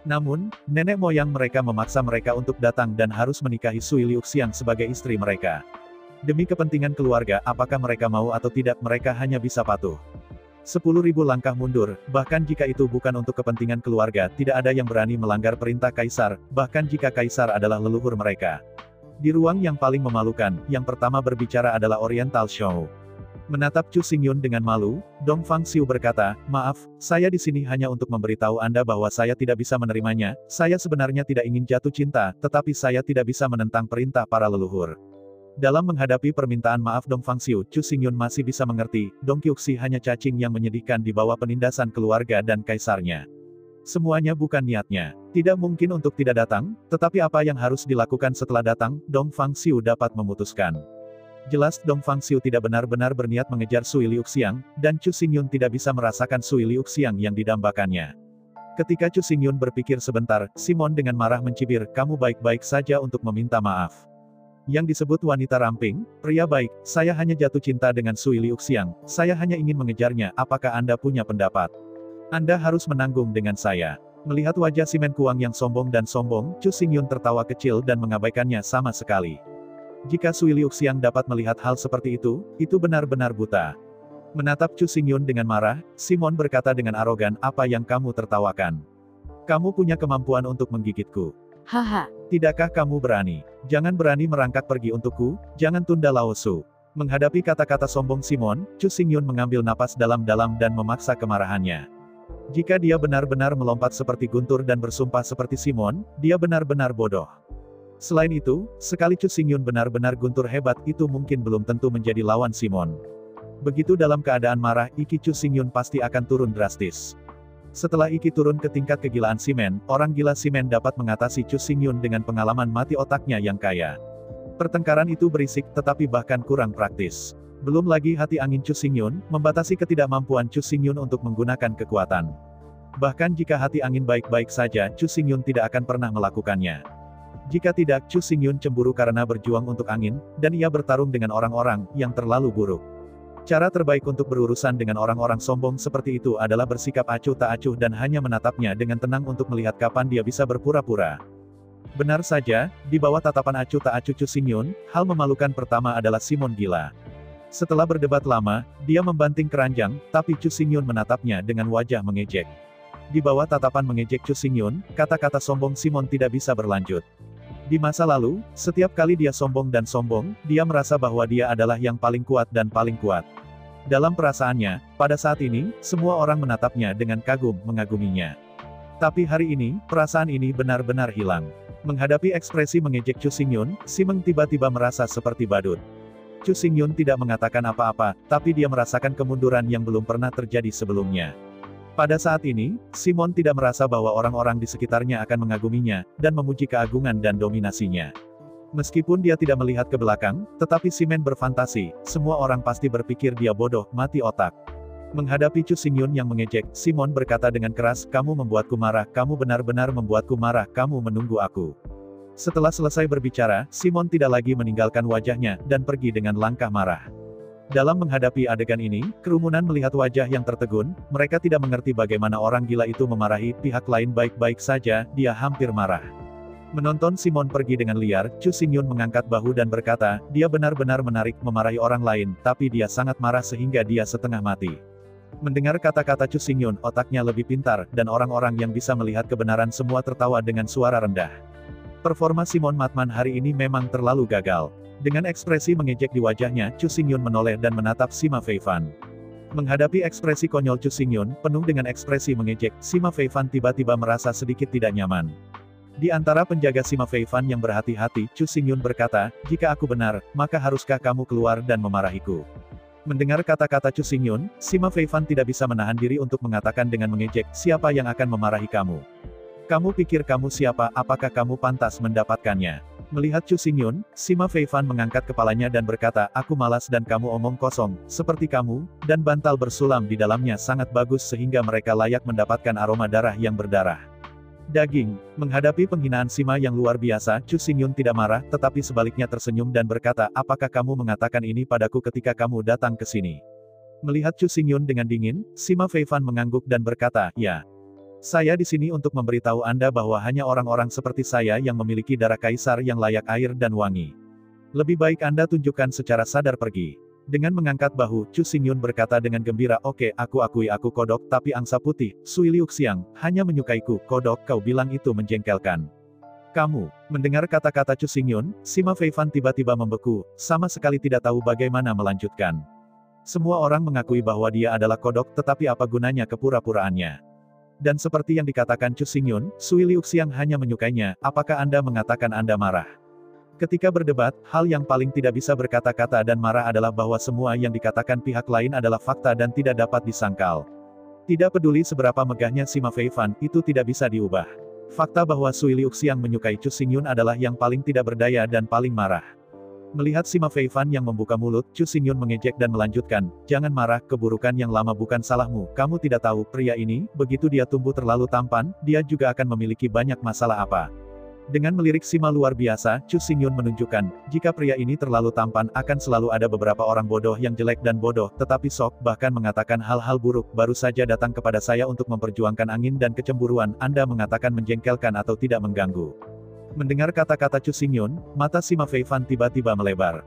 Namun, nenek moyang mereka memaksa mereka untuk datang dan harus menikahi Sui Liuxiang sebagai istri mereka. Demi kepentingan keluarga, apakah mereka mau atau tidak, mereka hanya bisa patuh. 10.000 langkah mundur, bahkan jika itu bukan untuk kepentingan keluarga, tidak ada yang berani melanggar perintah kaisar, bahkan jika kaisar adalah leluhur mereka. Di ruang yang paling memalukan, yang pertama berbicara adalah Oriental Show. Menatap Chu Xingyun dengan malu, Dong Fangxiu berkata, maaf, saya di sini hanya untuk memberitahu Anda bahwa saya tidak bisa menerimanya, saya sebenarnya tidak ingin jatuh cinta, tetapi saya tidak bisa menentang perintah para leluhur. Dalam menghadapi permintaan maaf Dong Fangxiu, Chu Xingyun masih bisa mengerti, Dong Qiuxi hanya cacing yang menyedihkan di bawah penindasan keluarga dan kaisarnya. Semuanya bukan niatnya. Tidak mungkin untuk tidak datang, tetapi apa yang harus dilakukan setelah datang, Dong Fangxiu dapat memutuskan. Jelas Dong Fangxiu tidak benar-benar berniat mengejar Sui Liuxiang, dan Chu Xingyun tidak bisa merasakan Sui Liuxiang yang didambakannya. Ketika Chu Xingyun berpikir sebentar, Simon dengan marah mencibir, kamu baik-baik saja untuk meminta maaf. Yang disebut wanita ramping, pria baik, saya hanya jatuh cinta dengan Sui Liuxiang, saya hanya ingin mengejarnya, apakah Anda punya pendapat? Anda harus menanggung dengan saya. Melihat wajah Simen Kuang yang sombong, Chu Xingyun tertawa kecil dan mengabaikannya sama sekali. Jika Sui Liuxiang dapat melihat hal seperti itu benar-benar buta. Menatap Chu Xingyun dengan marah, Simon berkata dengan arogan, apa yang kamu tertawakan? Kamu punya kemampuan untuk menggigitku. Haha. Tidakkah kamu berani? Jangan berani merangkak pergi untukku, jangan tunda Laosu. Menghadapi kata-kata sombong Simon, Chu Xingyun mengambil napas dalam-dalam dan memaksa kemarahannya. Jika dia benar-benar melompat seperti guntur dan bersumpah seperti Simon, dia benar-benar bodoh. Selain itu, sekali Chu Xingyun benar-benar guntur hebat, itu mungkin belum tentu menjadi lawan Simon. Begitu dalam keadaan marah, Iki Chu Xingyun pasti akan turun drastis. Setelah Iki turun ke tingkat kegilaan Simen, orang gila Simen dapat mengatasi Chu Xingyun dengan pengalaman mati otaknya yang kaya. Pertengkaran itu berisik, tetapi bahkan kurang praktis. Belum lagi hati angin Chu Xingyun, membatasi ketidakmampuan Chu Xingyun untuk menggunakan kekuatan. Bahkan jika hati angin baik-baik saja, Chu Xingyun tidak akan pernah melakukannya. Jika tidak, Chu Xingyun cemburu karena berjuang untuk angin, dan ia bertarung dengan orang-orang yang terlalu buruk. Cara terbaik untuk berurusan dengan orang-orang sombong seperti itu adalah bersikap acuh tak acuh dan hanya menatapnya dengan tenang untuk melihat kapan dia bisa berpura-pura. Benar saja, di bawah tatapan acuh tak acuh Chu Xingyun, hal memalukan pertama adalah Simon gila. Setelah berdebat lama, dia membanting keranjang, tapi Chu Xingyun menatapnya dengan wajah mengejek. Di bawah tatapan mengejek Chu Xingyun, kata-kata sombong Simon tidak bisa berlanjut. Di masa lalu, setiap kali dia sombong, dia merasa bahwa dia adalah yang paling kuat dan paling kuat. Dalam perasaannya, pada saat ini, semua orang menatapnya dengan kagum, mengaguminya. Tapi hari ini, perasaan ini benar-benar hilang. Menghadapi ekspresi mengejek Chu Xingyun, Simeng tiba-tiba merasa seperti badut. Chu Xingyun tidak mengatakan apa-apa, tapi dia merasakan kemunduran yang belum pernah terjadi sebelumnya. Pada saat ini, Simon tidak merasa bahwa orang-orang di sekitarnya akan mengaguminya, dan memuji keagungan dan dominasinya. Meskipun dia tidak melihat ke belakang, tetapi Simen berfantasi, semua orang pasti berpikir dia bodoh, mati otak. Menghadapi Chu Xingyun yang mengejek, Simon berkata dengan keras, kamu membuatku marah, kamu benar-benar membuatku marah, kamu menunggu aku. Setelah selesai berbicara, Simon tidak lagi meninggalkan wajahnya, dan pergi dengan langkah marah. Dalam menghadapi adegan ini, kerumunan melihat wajah yang tertegun, mereka tidak mengerti bagaimana orang gila itu memarahi pihak lain baik-baik saja, dia hampir marah. Menonton Simon pergi dengan liar, Chu Xingyun mengangkat bahu dan berkata, dia benar-benar menarik memarahi orang lain, tapi dia sangat marah sehingga dia setengah mati. Mendengar kata-kata Chu Xingyun, otaknya lebih pintar, dan orang-orang yang bisa melihat kebenaran semua tertawa dengan suara rendah. Performa Simon Matman hari ini memang terlalu gagal. Dengan ekspresi mengejek di wajahnya, Chu Xingyun menoleh dan menatap Sima Feifan. Menghadapi ekspresi konyol Chu Xingyun, penuh dengan ekspresi mengejek, Sima Feifan tiba-tiba merasa sedikit tidak nyaman. Di antara penjaga Sima Feifan yang berhati-hati, Chu Xingyun berkata, jika aku benar, maka haruskah kamu keluar dan memarahiku? Mendengar kata-kata Chu Xingyun, Sima Feifan tidak bisa menahan diri untuk mengatakan dengan mengejek, siapa yang akan memarahi kamu? Kamu pikir kamu siapa, apakah kamu pantas mendapatkannya? Melihat Chu Xingyun, Sima Feifan mengangkat kepalanya dan berkata, aku malas dan kamu omong kosong, seperti kamu, dan bantal bersulam di dalamnya sangat bagus sehingga mereka layak mendapatkan aroma darah yang berdarah. Daging. Menghadapi penghinaan Sima yang luar biasa, Chu Xingyun tidak marah, tetapi sebaliknya tersenyum dan berkata, apakah kamu mengatakan ini padaku ketika kamu datang ke sini? Melihat Chu Xingyun dengan dingin, Sima Feifan mengangguk dan berkata, ya. Saya di sini untuk memberitahu Anda bahwa hanya orang-orang seperti saya yang memiliki darah kaisar yang layak air dan wangi. Lebih baik Anda tunjukkan secara sadar pergi. Dengan mengangkat bahu, Chu Xingyun berkata dengan gembira, oke, aku akui aku kodok, tapi angsa putih, Sui Liuxiang, hanya menyukaiku, kodok, kau bilang itu menjengkelkan. Kamu. Mendengar kata-kata Chu Xingyun, Sima Feifan tiba-tiba membeku, sama sekali tidak tahu bagaimana melanjutkan. Semua orang mengakui bahwa dia adalah kodok, tetapi apa gunanya kepura-puraannya? Dan seperti yang dikatakan Chu Xingyun, Sui Liuxiang hanya menyukainya, apakah Anda mengatakan Anda marah? Ketika berdebat, hal yang paling tidak bisa berkata-kata dan marah adalah bahwa semua yang dikatakan pihak lain adalah fakta dan tidak dapat disangkal. Tidak peduli seberapa megahnya Sima Feifan, itu tidak bisa diubah. Fakta bahwa Sui Liuxiang menyukai Chu Xingyun adalah yang paling tidak berdaya dan paling marah. Melihat Sima Feifan yang membuka mulut, Chu Xingyun mengejek dan melanjutkan, jangan marah, keburukan yang lama bukan salahmu, kamu tidak tahu, pria ini, begitu dia tumbuh terlalu tampan, dia juga akan memiliki banyak masalah apa. Dengan melirik Sima luar biasa, Chu Xingyun menunjukkan, jika pria ini terlalu tampan, akan selalu ada beberapa orang bodoh yang jelek dan bodoh, tetapi Sok, bahkan mengatakan hal-hal buruk, baru saja datang kepada saya untuk memperjuangkan angin dan kecemburuan, Anda mengatakan menjengkelkan atau tidak mengganggu. Mendengar kata-kata Chu Xingyun, mata Sima Feifan tiba-tiba melebar.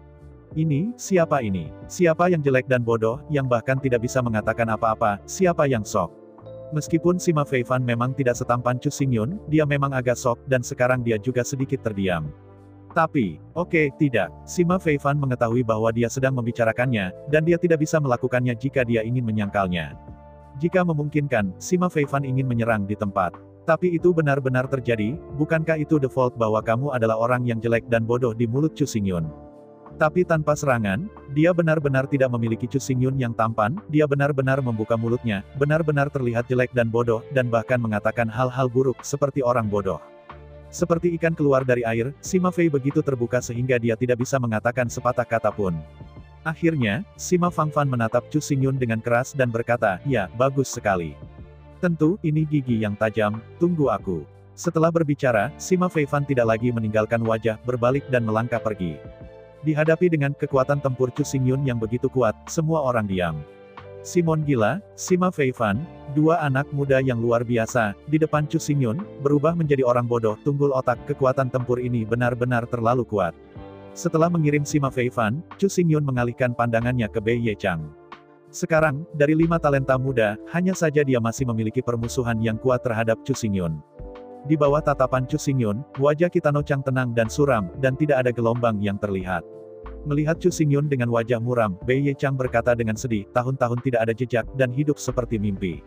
Ini, siapa ini? Siapa yang jelek dan bodoh, yang bahkan tidak bisa mengatakan apa-apa, siapa yang Sok? Meskipun Sima Feifan memang tidak setampan Chu Xingyun, dia memang agak shock, dan sekarang dia juga sedikit terdiam. Tapi, oke, tidak. Sima Feifan mengetahui bahwa dia sedang membicarakannya, dan dia tidak bisa melakukannya jika dia ingin menyangkalnya. Jika memungkinkan, Sima Feifan ingin menyerang di tempat. Tapi itu benar-benar terjadi, bukankah itu default bahwa kamu adalah orang yang jelek dan bodoh di mulut Chu Xingyun? Tapi tanpa serangan, dia benar-benar tidak memiliki Chu Xingyun yang tampan, dia benar-benar membuka mulutnya, benar-benar terlihat jelek dan bodoh, dan bahkan mengatakan hal-hal buruk, seperti orang bodoh. Seperti ikan keluar dari air, Sima Fei begitu terbuka sehingga dia tidak bisa mengatakan sepatah kata pun. Akhirnya, Sima Fangfan menatap Chu Xingyun dengan keras dan berkata, ya, bagus sekali. Tentu, ini gigi yang tajam, tunggu aku. Setelah berbicara, Sima Feifan tidak lagi meninggalkan wajah, berbalik dan melangkah pergi. Dihadapi dengan kekuatan tempur Chu Xingyun yang begitu kuat, semua orang diam. Simon gila, Sima Feifan, dua anak muda yang luar biasa, di depan Chu Xingyun, berubah menjadi orang bodoh, tunggul otak, kekuatan tempur ini benar-benar terlalu kuat. Setelah mengirim Sima Feifan, Chu Xingyun mengalihkan pandangannya ke Bei Yechang. Sekarang, dari 5 talenta muda, hanya saja dia masih memiliki permusuhan yang kuat terhadap Chu Xingyun. Di bawah tatapan Chu Xingyun, wajah Kitano Chang tenang dan suram, dan tidak ada gelombang yang terlihat. Melihat Chu Xingyun dengan wajah muram, Bei Yechang berkata dengan sedih, tahun-tahun tidak ada jejak, dan hidup seperti mimpi.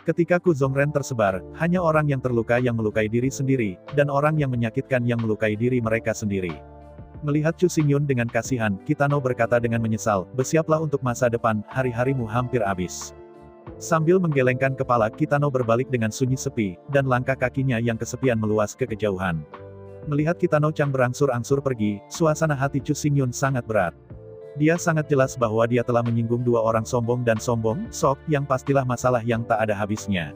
Ketika Ku Zongren tersebar, hanya orang yang terluka yang melukai diri sendiri, dan orang yang menyakitkan yang melukai diri mereka sendiri. Melihat Chu Xingyun dengan kasihan, Kitano berkata dengan menyesal, bersiaplah untuk masa depan, hari-harimu hampir habis. Sambil menggelengkan kepala, Kitano berbalik dengan sunyi sepi, dan langkah kakinya yang kesepian meluas ke kejauhan. Melihat Kitano Chang berangsur-angsur pergi, suasana hati Chu Xingyun sangat berat. Dia sangat jelas bahwa dia telah menyinggung dua orang sombong dan sombong, Sok, yang pastilah masalah yang tak ada habisnya.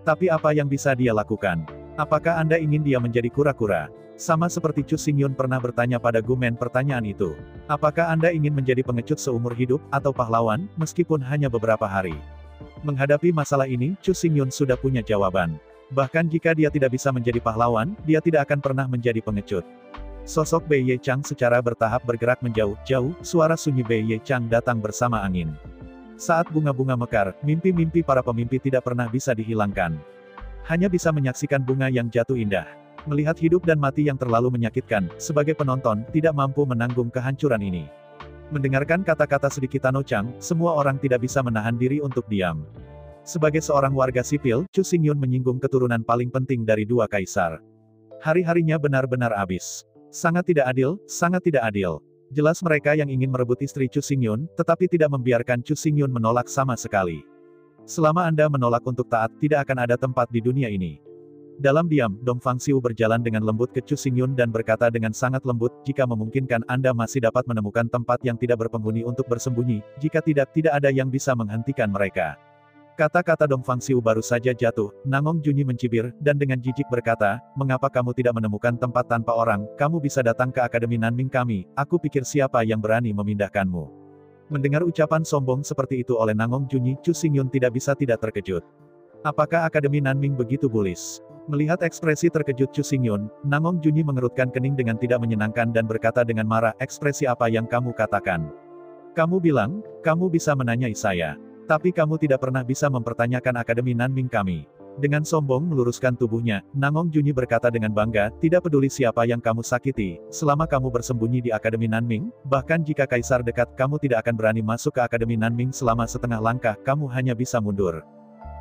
Tapi apa yang bisa dia lakukan? Apakah Anda ingin dia menjadi kura-kura? Sama seperti Chu Xingyun pernah bertanya pada Gumen pertanyaan itu. Apakah Anda ingin menjadi pengecut seumur hidup, atau pahlawan, meskipun hanya beberapa hari? Menghadapi masalah ini, Chu Xingyun sudah punya jawaban. Bahkan jika dia tidak bisa menjadi pahlawan, dia tidak akan pernah menjadi pengecut. Sosok Bei Ye Chang secara bertahap bergerak menjauh-jauh, suara sunyi Bei Ye Chang datang bersama angin. Saat bunga-bunga mekar, mimpi-mimpi para pemimpi tidak pernah bisa dihilangkan. Hanya bisa menyaksikan bunga yang jatuh indah. Melihat hidup dan mati yang terlalu menyakitkan, sebagai penonton, tidak mampu menanggung kehancuran ini. Mendengarkan kata-kata sedikit Tano Chang, semua orang tidak bisa menahan diri untuk diam. Sebagai seorang warga sipil, Chu Xingyun menyinggung keturunan paling penting dari dua kaisar. Hari-harinya benar-benar habis. Sangat tidak adil, sangat tidak adil. Jelas mereka yang ingin merebut istri Chu Xingyun, tetapi tidak membiarkan Chu Xingyun menolak sama sekali. Selama Anda menolak untuk taat, tidak akan ada tempat di dunia ini. Dalam diam, Dong Fangxiu berjalan dengan lembut ke Chu Xingyun dan berkata dengan sangat lembut, jika memungkinkan Anda masih dapat menemukan tempat yang tidak berpenghuni untuk bersembunyi, jika tidak ada yang bisa menghentikan mereka. Kata-kata Dong Fangxiu baru saja jatuh, Nangong Junyi mencibir, dan dengan jijik berkata, mengapa kamu tidak menemukan tempat tanpa orang, kamu bisa datang ke Akademi Nanming kami, aku pikir siapa yang berani memindahkanmu. Mendengar ucapan sombong seperti itu oleh Nangong Junyi, Chu Xingyun tidak bisa tidak terkejut. Apakah Akademi Nanming begitu bullish? Melihat ekspresi terkejut Chu Xingyun, Nangong Junyi mengerutkan kening dengan tidak menyenangkan dan berkata dengan marah, ekspresi apa yang kamu katakan? Kamu bilang, kamu bisa menanyai saya. Tapi kamu tidak pernah bisa mempertanyakan Akademi Nanming kami. Dengan sombong meluruskan tubuhnya, Nangong Junyi berkata dengan bangga, tidak peduli siapa yang kamu sakiti, selama kamu bersembunyi di Akademi Nanming, bahkan jika kaisar dekat, kamu tidak akan berani masuk ke Akademi Nanming selama setengah langkah, kamu hanya bisa mundur.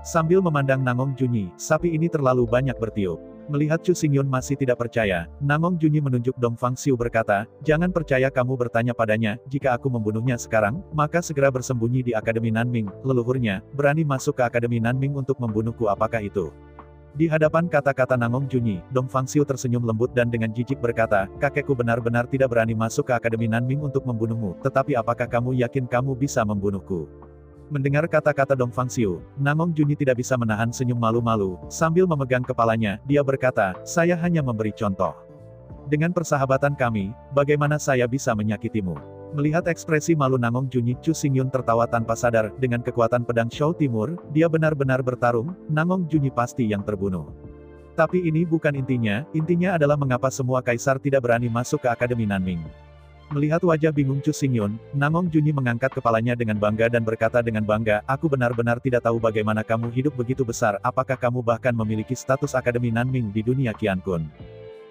Sambil memandang Nangong Junyi, sapi ini terlalu banyak bertiup. Melihat Chu Xingyun masih tidak percaya, Nangong Junyi menunjuk Dong Fangxiu berkata, jangan percaya kamu bertanya padanya, jika aku membunuhnya sekarang, maka segera bersembunyi di Akademi Nanming, leluhurnya, berani masuk ke Akademi Nanming untuk membunuhku apakah itu? Di hadapan kata-kata Nangong Junyi, Dong Fangxiu tersenyum lembut dan dengan jijik berkata, kakekku benar-benar tidak berani masuk ke Akademi Nanming untuk membunuhmu, tetapi apakah kamu yakin kamu bisa membunuhku? Mendengar kata-kata Dong Fangxiu, Nangong Junyi tidak bisa menahan senyum malu-malu, sambil memegang kepalanya, dia berkata, saya hanya memberi contoh. Dengan persahabatan kami, bagaimana saya bisa menyakitimu? Melihat ekspresi malu Nangong Junyi, Chu Xingyun tertawa tanpa sadar, dengan kekuatan pedang Shou Timur, dia benar-benar bertarung, Nangong Junyi pasti yang terbunuh. Tapi ini bukan intinya adalah mengapa semua kaisar tidak berani masuk ke Akademi Nanming. Melihat wajah bingung Chu Xingyun, Nangong Junyi mengangkat kepalanya dengan bangga dan berkata dengan bangga, aku benar-benar tidak tahu bagaimana kamu hidup begitu besar, apakah kamu bahkan memiliki status Akademi Nanming di dunia Qiankun?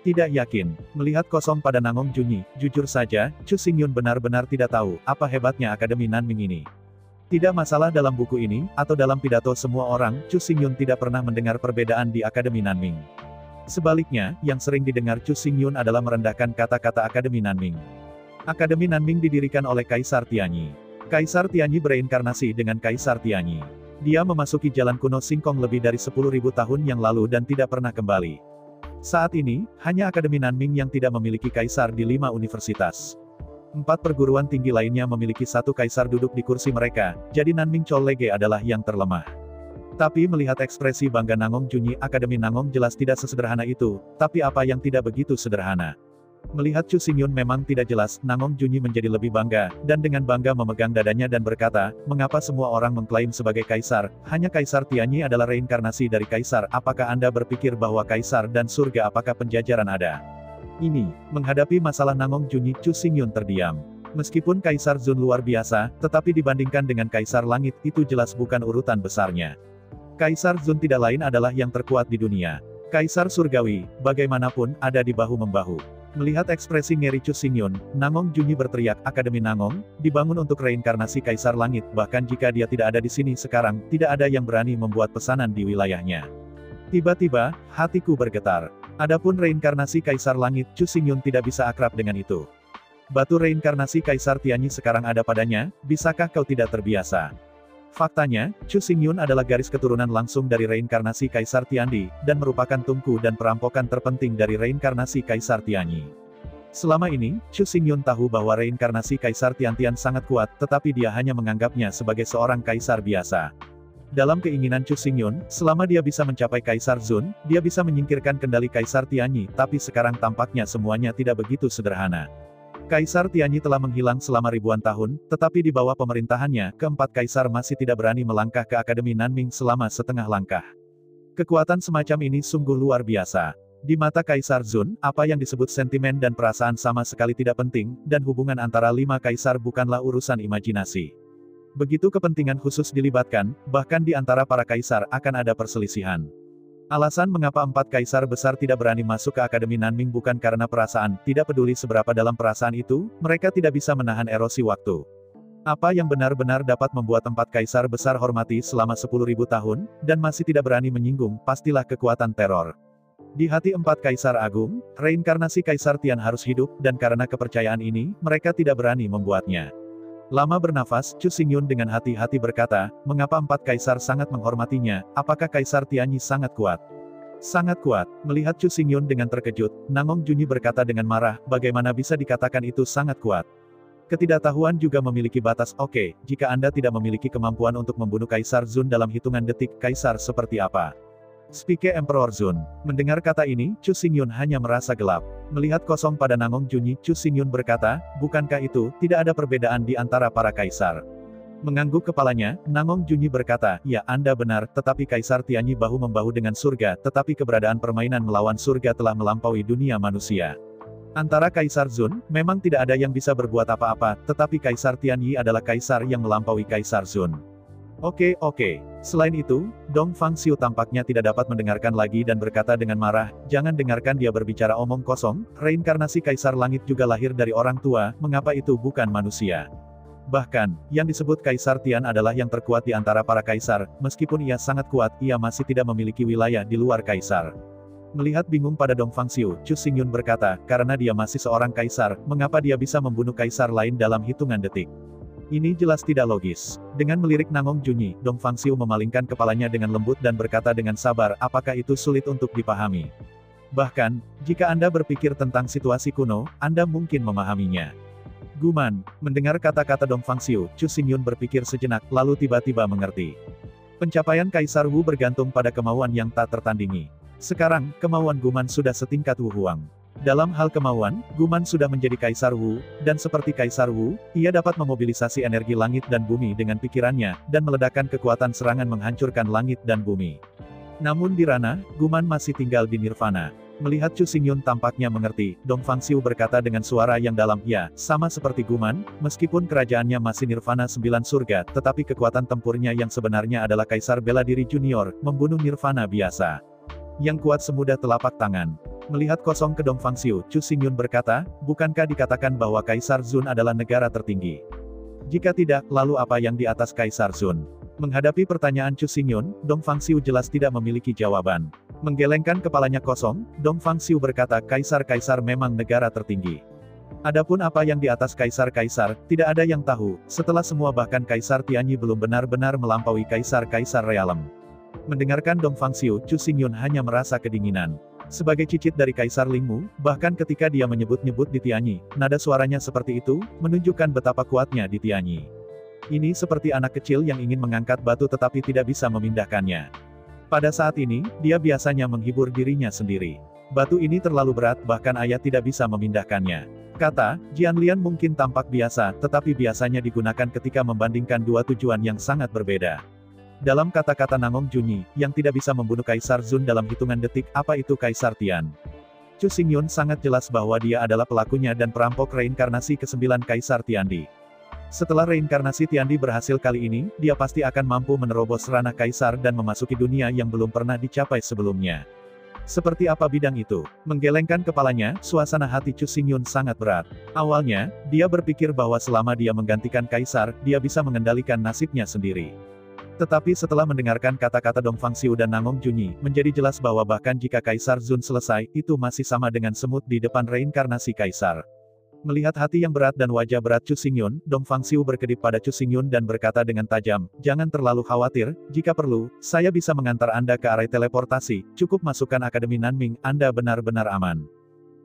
Tidak yakin. Melihat kosong pada Nangong Junyi, jujur saja, Chu Xingyun benar-benar tidak tahu, apa hebatnya Akademi Nanming ini. Tidak masalah dalam buku ini, atau dalam pidato semua orang, Chu Xingyun tidak pernah mendengar perbedaan di Akademi Nanming. Sebaliknya, yang sering didengar Chu Xingyun adalah merendahkan kata-kata Akademi Nanming. Akademi Nanming didirikan oleh Kaisar Tianyi. Kaisar Tianyi bereinkarnasi dengan Kaisar Tianyi. Dia memasuki jalan kuno Singkong lebih dari 10.000 tahun yang lalu dan tidak pernah kembali. Saat ini, hanya Akademi Nanming yang tidak memiliki kaisar di 5 universitas. 4 perguruan tinggi lainnya memiliki 1 kaisar duduk di kursi mereka, jadi Nanming Chollege adalah yang terlemah. Tapi melihat ekspresi bangga Nangong Junyi, Akademi Nangong jelas tidak sesederhana itu, tapi apa yang tidak begitu sederhana? Melihat Chu Xingyun memang tidak jelas, Nangong Junyi menjadi lebih bangga, dan dengan bangga memegang dadanya dan berkata, mengapa semua orang mengklaim sebagai kaisar, hanya Kaisar Tianyi adalah reinkarnasi dari kaisar, apakah Anda berpikir bahwa kaisar dan surga apakah penjajaran ada? Ini, menghadapi masalah Nangong Junyi, Chu Xingyun terdiam. Meskipun Kaisar Zun luar biasa, tetapi dibandingkan dengan Kaisar Langit, itu jelas bukan urutan besarnya. Kaisar Zun tidak lain adalah yang terkuat di dunia. Kaisar Surgawi, bagaimanapun, ada di bahu-membahu. Melihat ekspresi ngeri Chu Xingyun, Nangong Junyi berteriak, Akademi Nangong, dibangun untuk reinkarnasi Kaisar Langit, bahkan jika dia tidak ada di sini sekarang, tidak ada yang berani membuat pesanan di wilayahnya. Tiba-tiba, hatiku bergetar. Adapun reinkarnasi Kaisar Langit, Chu Xingyun tidak bisa akrab dengan itu. Batu reinkarnasi Kaisar Tianyi sekarang ada padanya, bisakah kau tidak terbiasa? Faktanya, Chu Xingyun adalah garis keturunan langsung dari reinkarnasi Kaisar Tiandi, dan merupakan tungku dan perampokan terpenting dari reinkarnasi Kaisar Tianyi. Selama ini, Chu Xingyun tahu bahwa reinkarnasi Kaisar Tiantian sangat kuat, tetapi dia hanya menganggapnya sebagai seorang kaisar biasa. Dalam keinginan Chu Xingyun, selama dia bisa mencapai Kaisar Zun, dia bisa menyingkirkan kendali Kaisar Tianyi, tapi sekarang tampaknya semuanya tidak begitu sederhana. Kaisar Tianyi telah menghilang selama ribuan tahun, tetapi di bawah pemerintahannya, keempat kaisar masih tidak berani melangkah ke Akademi Nanming selama setengah langkah. Kekuatan semacam ini sungguh luar biasa. Di mata Kaisar Zun, apa yang disebut sentimen dan perasaan sama sekali tidak penting, dan hubungan antara 5 kaisar bukanlah urusan imajinasi. Begitu kepentingan khusus dilibatkan, bahkan di antara para kaisar akan ada perselisihan. Alasan mengapa 4 kaisar besar tidak berani masuk ke Akademi Nanming bukan karena perasaan, tidak peduli seberapa dalam perasaan itu, mereka tidak bisa menahan erosi waktu. Apa yang benar-benar dapat membuat 4 kaisar besar hormati selama 10.000 tahun, dan masih tidak berani menyinggung, pastilah kekuatan teror. Di hati 4 kaisar agung, reinkarnasi Kaisar Tian harus hidup, dan karena kepercayaan ini, mereka tidak berani membuatnya. Lama bernafas, Chu Xingyun dengan hati-hati berkata, mengapa 4 kaisar sangat menghormatinya, apakah Kaisar Tianyi sangat kuat? Sangat kuat. Melihat Chu Xingyun dengan terkejut, Nangong Junyi berkata dengan marah, bagaimana bisa dikatakan itu sangat kuat? Ketidaktahuan juga memiliki batas. Oke, jika Anda tidak memiliki kemampuan untuk membunuh Kaisar Zun dalam hitungan detik, kaisar seperti apa? Spike Emperor Zun. Mendengar kata ini, Chu Xingyun hanya merasa gelap. Melihat kosong pada Nangong Junyi, Chu Xingyun berkata, bukankah itu, tidak ada perbedaan di antara para kaisar? Mengangguk kepalanya, Nangong Junyi berkata, ya Anda benar, tetapi Kaisar Tianyi bahu-membahu dengan surga, tetapi keberadaan permainan melawan surga telah melampaui dunia manusia. Antara Kaisar Zun, memang tidak ada yang bisa berbuat apa-apa, tetapi Kaisar Tianyi adalah kaisar yang melampaui Kaisar Zun. Oke. Selain itu, Dong Fangxiu tampaknya tidak dapat mendengarkan lagi dan berkata dengan marah, jangan dengarkan dia berbicara omong kosong, reinkarnasi Kaisar Langit juga lahir dari orang tua, mengapa itu bukan manusia? Bahkan, yang disebut Kaisar Tian adalah yang terkuat di antara para kaisar, meskipun ia sangat kuat, ia masih tidak memiliki wilayah di luar kaisar. Melihat bingung pada Dong Fangxiu, Chu Xingyun berkata, karena dia masih seorang kaisar, mengapa dia bisa membunuh kaisar lain dalam hitungan detik? Ini jelas tidak logis. Dengan melirik Nangong Junyi, Dong Fangxiu memalingkan kepalanya dengan lembut dan berkata dengan sabar, apakah itu sulit untuk dipahami? Bahkan, jika Anda berpikir tentang situasi kuno, Anda mungkin memahaminya. Guman, mendengar kata-kata Dong Fangxiu, Chu Xingyun berpikir sejenak, lalu tiba-tiba mengerti. Pencapaian Kaisar Wu bergantung pada kemauan yang tak tertandingi. Sekarang, kemauan Guman sudah setingkat Wu Huang. Dalam hal kemauan, Guman sudah menjadi Kaisar Wu, dan seperti Kaisar Wu, ia dapat memobilisasi energi langit dan bumi dengan pikirannya, dan meledakkan kekuatan serangan menghancurkan langit dan bumi. Namun di ranah, Guman masih tinggal di Nirvana. Melihat Chu Xingyun tampaknya mengerti, Dong Fangxiu berkata dengan suara yang dalam, ya, sama seperti Guman, meskipun kerajaannya masih Nirvana 9 surga, tetapi kekuatan tempurnya yang sebenarnya adalah Kaisar Bela Diri Junior, membunuh Nirvana biasa. Yang kuat semudah telapak tangan. Melihat kosong ke Dong Fangxiu, Chu Xingyun berkata, bukankah dikatakan bahwa Kaisar Zun adalah negara tertinggi? Jika tidak, lalu apa yang di atas Kaisar Zun? Menghadapi pertanyaan Chu Xingyun, Dong Fangxiu jelas tidak memiliki jawaban. Menggelengkan kepalanya kosong, Dong Fangxiu berkata, kaisar-kaisar memang negara tertinggi. Adapun apa yang di atas kaisar-kaisar, tidak ada yang tahu, setelah semua bahkan Kaisar Tianyi belum benar-benar melampaui kaisar-kaisar realem. Mendengarkan Dong Fangxiu, Chu Xingyun hanya merasa kedinginan. Sebagai cicit dari Kaisar Lingmu, bahkan ketika dia menyebut-nyebut di Tianyi, nada suaranya seperti itu, menunjukkan betapa kuatnya di Tianyi. Ini seperti anak kecil yang ingin mengangkat batu tetapi tidak bisa memindahkannya. Pada saat ini, dia biasanya menghibur dirinya sendiri. Batu ini terlalu berat, bahkan ayah tidak bisa memindahkannya. Kata, Jianlian mungkin tampak biasa, tetapi biasanya digunakan ketika membandingkan dua tujuan yang sangat berbeda. Dalam kata-kata Nangong Junyi, yang tidak bisa membunuh Kaisar Zun dalam hitungan detik, apa itu Kaisar Tian? Chu Xingyun sangat jelas bahwa dia adalah pelakunya dan perampok reinkarnasi ke-9 Kaisar Tiandi. Setelah reinkarnasi Tiandi berhasil kali ini, dia pasti akan mampu menerobos ranah Kaisar dan memasuki dunia yang belum pernah dicapai sebelumnya. Seperti apa bidang itu? Menggelengkan kepalanya, suasana hati Chu Xingyun sangat berat. Awalnya, dia berpikir bahwa selama dia menggantikan Kaisar, dia bisa mengendalikan nasibnya sendiri. Tetapi setelah mendengarkan kata-kata Dong Fangxiu dan Nangong Junyi, menjadi jelas bahwa bahkan jika Kaisar Zun selesai, itu masih sama dengan semut di depan reinkarnasi Kaisar. Melihat hati yang berat dan wajah berat Chu Xingyun, Dong Fangxiu berkedip pada Chu Xingyun dan berkata dengan tajam, jangan terlalu khawatir, jika perlu, saya bisa mengantar Anda ke area teleportasi, cukup masukkan Akademi Nanming, Anda benar-benar aman.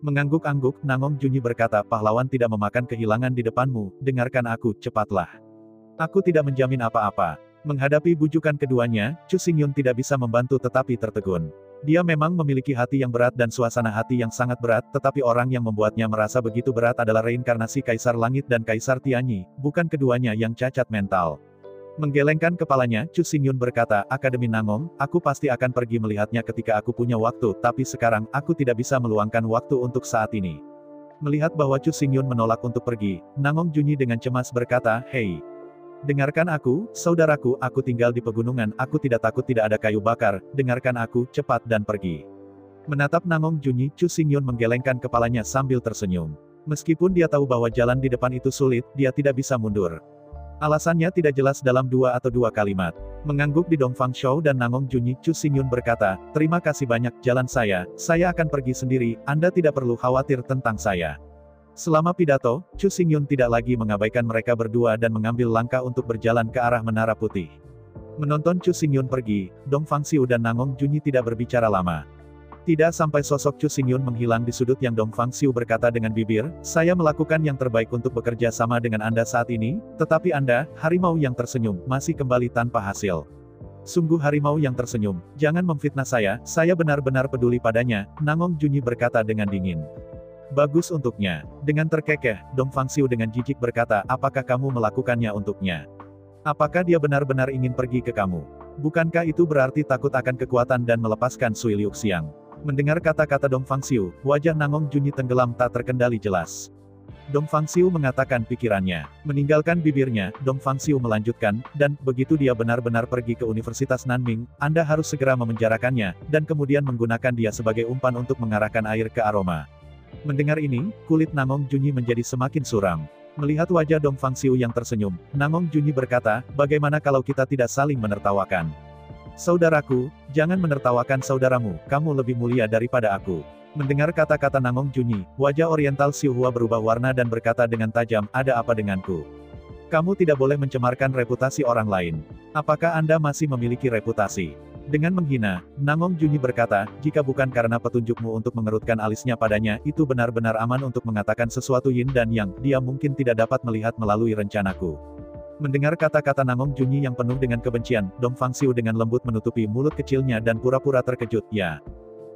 Mengangguk-angguk, Nangong Junyi berkata, pahlawan tidak memakan kehilangan di depanmu, dengarkan aku, cepatlah. Aku tidak menjamin apa-apa. Menghadapi bujukan keduanya, Chu Xingyun tidak bisa membantu tetapi tertegun. Dia memang memiliki hati yang berat dan suasana hati yang sangat berat, tetapi orang yang membuatnya merasa begitu berat adalah reinkarnasi Kaisar Langit dan Kaisar Tianyi, bukan keduanya yang cacat mental. Menggelengkan kepalanya, Chu Xingyun berkata, Akademi Nangong, aku pasti akan pergi melihatnya ketika aku punya waktu, tapi sekarang, aku tidak bisa meluangkan waktu untuk saat ini. Melihat bahwa Chu Xingyun menolak untuk pergi, Nangong Junyi dengan cemas berkata, Hei, dengarkan aku, saudaraku, aku tinggal di pegunungan, aku tidak takut tidak ada kayu bakar, dengarkan aku, cepat dan pergi. Menatap Nangong Junyi, Chu Xingyun menggelengkan kepalanya sambil tersenyum. Meskipun dia tahu bahwa jalan di depan itu sulit, dia tidak bisa mundur. Alasannya tidak jelas dalam dua kalimat. Mengangguk di Dongfang Shou dan Nangong Junyi, Chu Xingyun berkata, terima kasih banyak, jalan saya akan pergi sendiri, Anda tidak perlu khawatir tentang saya. Selama pidato, Chu Xingyun tidak lagi mengabaikan mereka berdua dan mengambil langkah untuk berjalan ke arah Menara Putih. Menonton Chu Xingyun pergi, Dongfang Xiu dan Nangong Junyi tidak berbicara lama. Tidak sampai sosok Chu Xingyun menghilang di sudut yang Dongfang Xiu berkata dengan bibir, saya melakukan yang terbaik untuk bekerja sama dengan Anda saat ini, tetapi Anda, harimau yang tersenyum, masih kembali tanpa hasil. Sungguh harimau yang tersenyum, jangan memfitnah saya benar-benar peduli padanya, Nangong Junyi berkata dengan dingin. Bagus untuknya. Dengan terkekeh, Dongfang Xiu dengan jijik berkata, apakah kamu melakukannya untuknya? Apakah dia benar-benar ingin pergi ke kamu? Bukankah itu berarti takut akan kekuatan dan melepaskan Sui Liuxiang? Mendengar kata-kata Dongfang Xiu, wajah Nangong Junyi tenggelam tak terkendali jelas. Dongfang Xiu mengatakan pikirannya. Meninggalkan bibirnya, Dongfang Xiu melanjutkan, dan, begitu dia benar-benar pergi ke Universitas Nanming, Anda harus segera memenjarakannya, dan kemudian menggunakan dia sebagai umpan untuk mengarahkan air ke aroma. Mendengar ini, kulit Nangong Junyi menjadi semakin suram. Melihat wajah Dongfang Xiu yang tersenyum, Nangong Junyi berkata, bagaimana kalau kita tidak saling menertawakan? Saudaraku, jangan menertawakan saudaramu, kamu lebih mulia daripada aku. Mendengar kata-kata Nangong Junyi, wajah Oriental Xiu Hua berubah warna dan berkata dengan tajam, ada apa denganku? Kamu tidak boleh mencemarkan reputasi orang lain. Apakah Anda masih memiliki reputasi? Dengan menghina, Nangong Junyi berkata, jika bukan karena petunjukmu untuk mengerutkan alisnya padanya, itu benar-benar aman untuk mengatakan sesuatu yin dan yang, dia mungkin tidak dapat melihat melalui rencanaku. Mendengar kata-kata Nangong Junyi yang penuh dengan kebencian, Dongfang Xiu dengan lembut menutupi mulut kecilnya dan pura-pura terkejut, ya.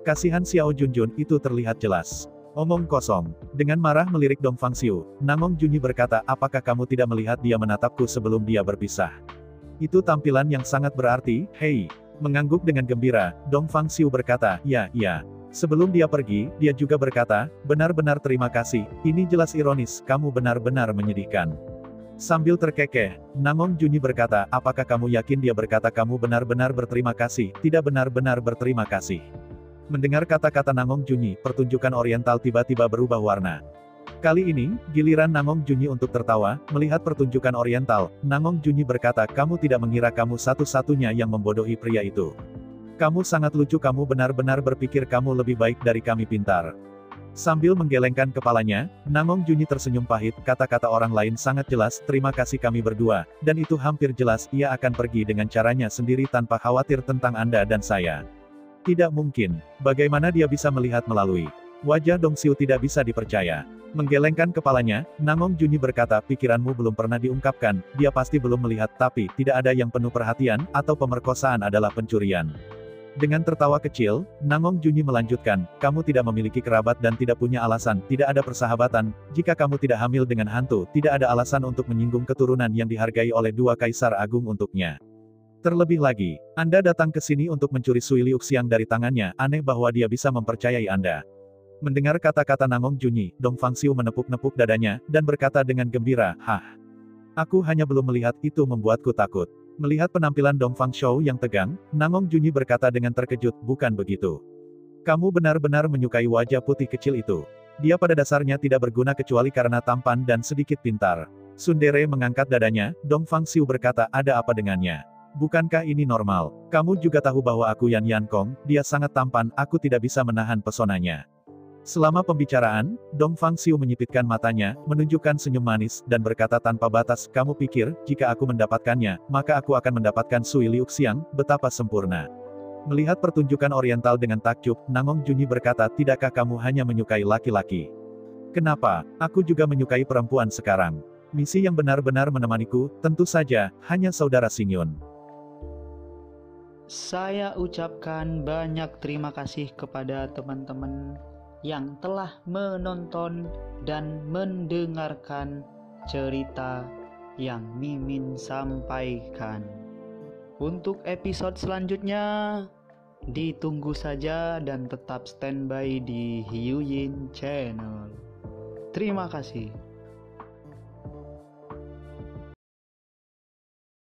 Kasihan Xiao Junjun, itu terlihat jelas. Omong kosong. Dengan marah melirik Dongfang Xiu, Nangong Junyi berkata, apakah kamu tidak melihat dia menatapku sebelum dia berpisah? Itu tampilan yang sangat berarti, hei. Mengangguk dengan gembira, Dongfang Xiu berkata, ya. Sebelum dia pergi, dia juga berkata, benar-benar terima kasih, ini jelas ironis, kamu benar-benar menyedihkan. Sambil terkekeh, Nangong Junyi berkata, apakah kamu yakin dia berkata kamu benar-benar berterima kasih, tidak benar-benar berterima kasih? Mendengar kata-kata Nangong Junyi, pertunjukan Oriental tiba-tiba berubah warna. Kali ini, giliran Nangong Junyi untuk tertawa, melihat pertunjukan Oriental, Nangong Junyi berkata, kamu tidak mengira kamu satu-satunya yang membodohi pria itu. Kamu sangat lucu, kamu benar-benar berpikir kamu lebih baik dari kami pintar. Sambil menggelengkan kepalanya, Nangong Junyi tersenyum pahit, kata-kata orang lain sangat jelas, terima kasih kami berdua, dan itu hampir jelas, ia akan pergi dengan caranya sendiri tanpa khawatir tentang Anda dan saya. Tidak mungkin, bagaimana dia bisa melihat melalui wajah Dong Xiu tidak bisa dipercaya. Menggelengkan kepalanya, Nangong Junyi berkata, pikiranmu belum pernah diungkapkan, dia pasti belum melihat, tapi, tidak ada yang penuh perhatian, atau pemerkosaan adalah pencurian. Dengan tertawa kecil, Nangong Junyi melanjutkan, kamu tidak memiliki kerabat dan tidak punya alasan, tidak ada persahabatan, jika kamu tidak hamil dengan hantu, tidak ada alasan untuk menyinggung keturunan yang dihargai oleh dua kaisar agung untuknya. Terlebih lagi, Anda datang ke sini untuk mencuri Sui Liuxiang dari tangannya, aneh bahwa dia bisa mempercayai Anda. Mendengar kata-kata Nangong Junyi, Dongfang Xiu menepuk-nepuk dadanya, dan berkata dengan gembira, hah. Aku hanya belum melihat, itu membuatku takut. Melihat penampilan Dongfang Xiu yang tegang, Nangong Junyi berkata dengan terkejut, bukan begitu. Kamu benar-benar menyukai wajah putih kecil itu. Dia pada dasarnya tidak berguna kecuali karena tampan dan sedikit pintar. Sundere mengangkat dadanya, Dongfang Xiu berkata, ada apa dengannya? Bukankah ini normal? Kamu juga tahu bahwa aku Yan Yankong, dia sangat tampan, aku tidak bisa menahan pesonanya. Selama pembicaraan, Dongfang Xiu menyipitkan matanya, menunjukkan senyum manis, dan berkata tanpa batas, kamu pikir, jika aku mendapatkannya, maka aku akan mendapatkan Sui Liuxiang, betapa sempurna. Melihat pertunjukan Oriental dengan takjub, Nangong Junyi berkata, tidakkah kamu hanya menyukai laki-laki? Kenapa? Aku juga menyukai perempuan sekarang. Misi yang benar-benar menemaniku, tentu saja, hanya saudara Xingyun. Saya ucapkan banyak terima kasih kepada teman-teman yang telah menonton dan mendengarkan cerita yang Mimin sampaikan. Untuk episode selanjutnya, ditunggu saja dan tetap standby di Hiu Yin Channel. Terima kasih.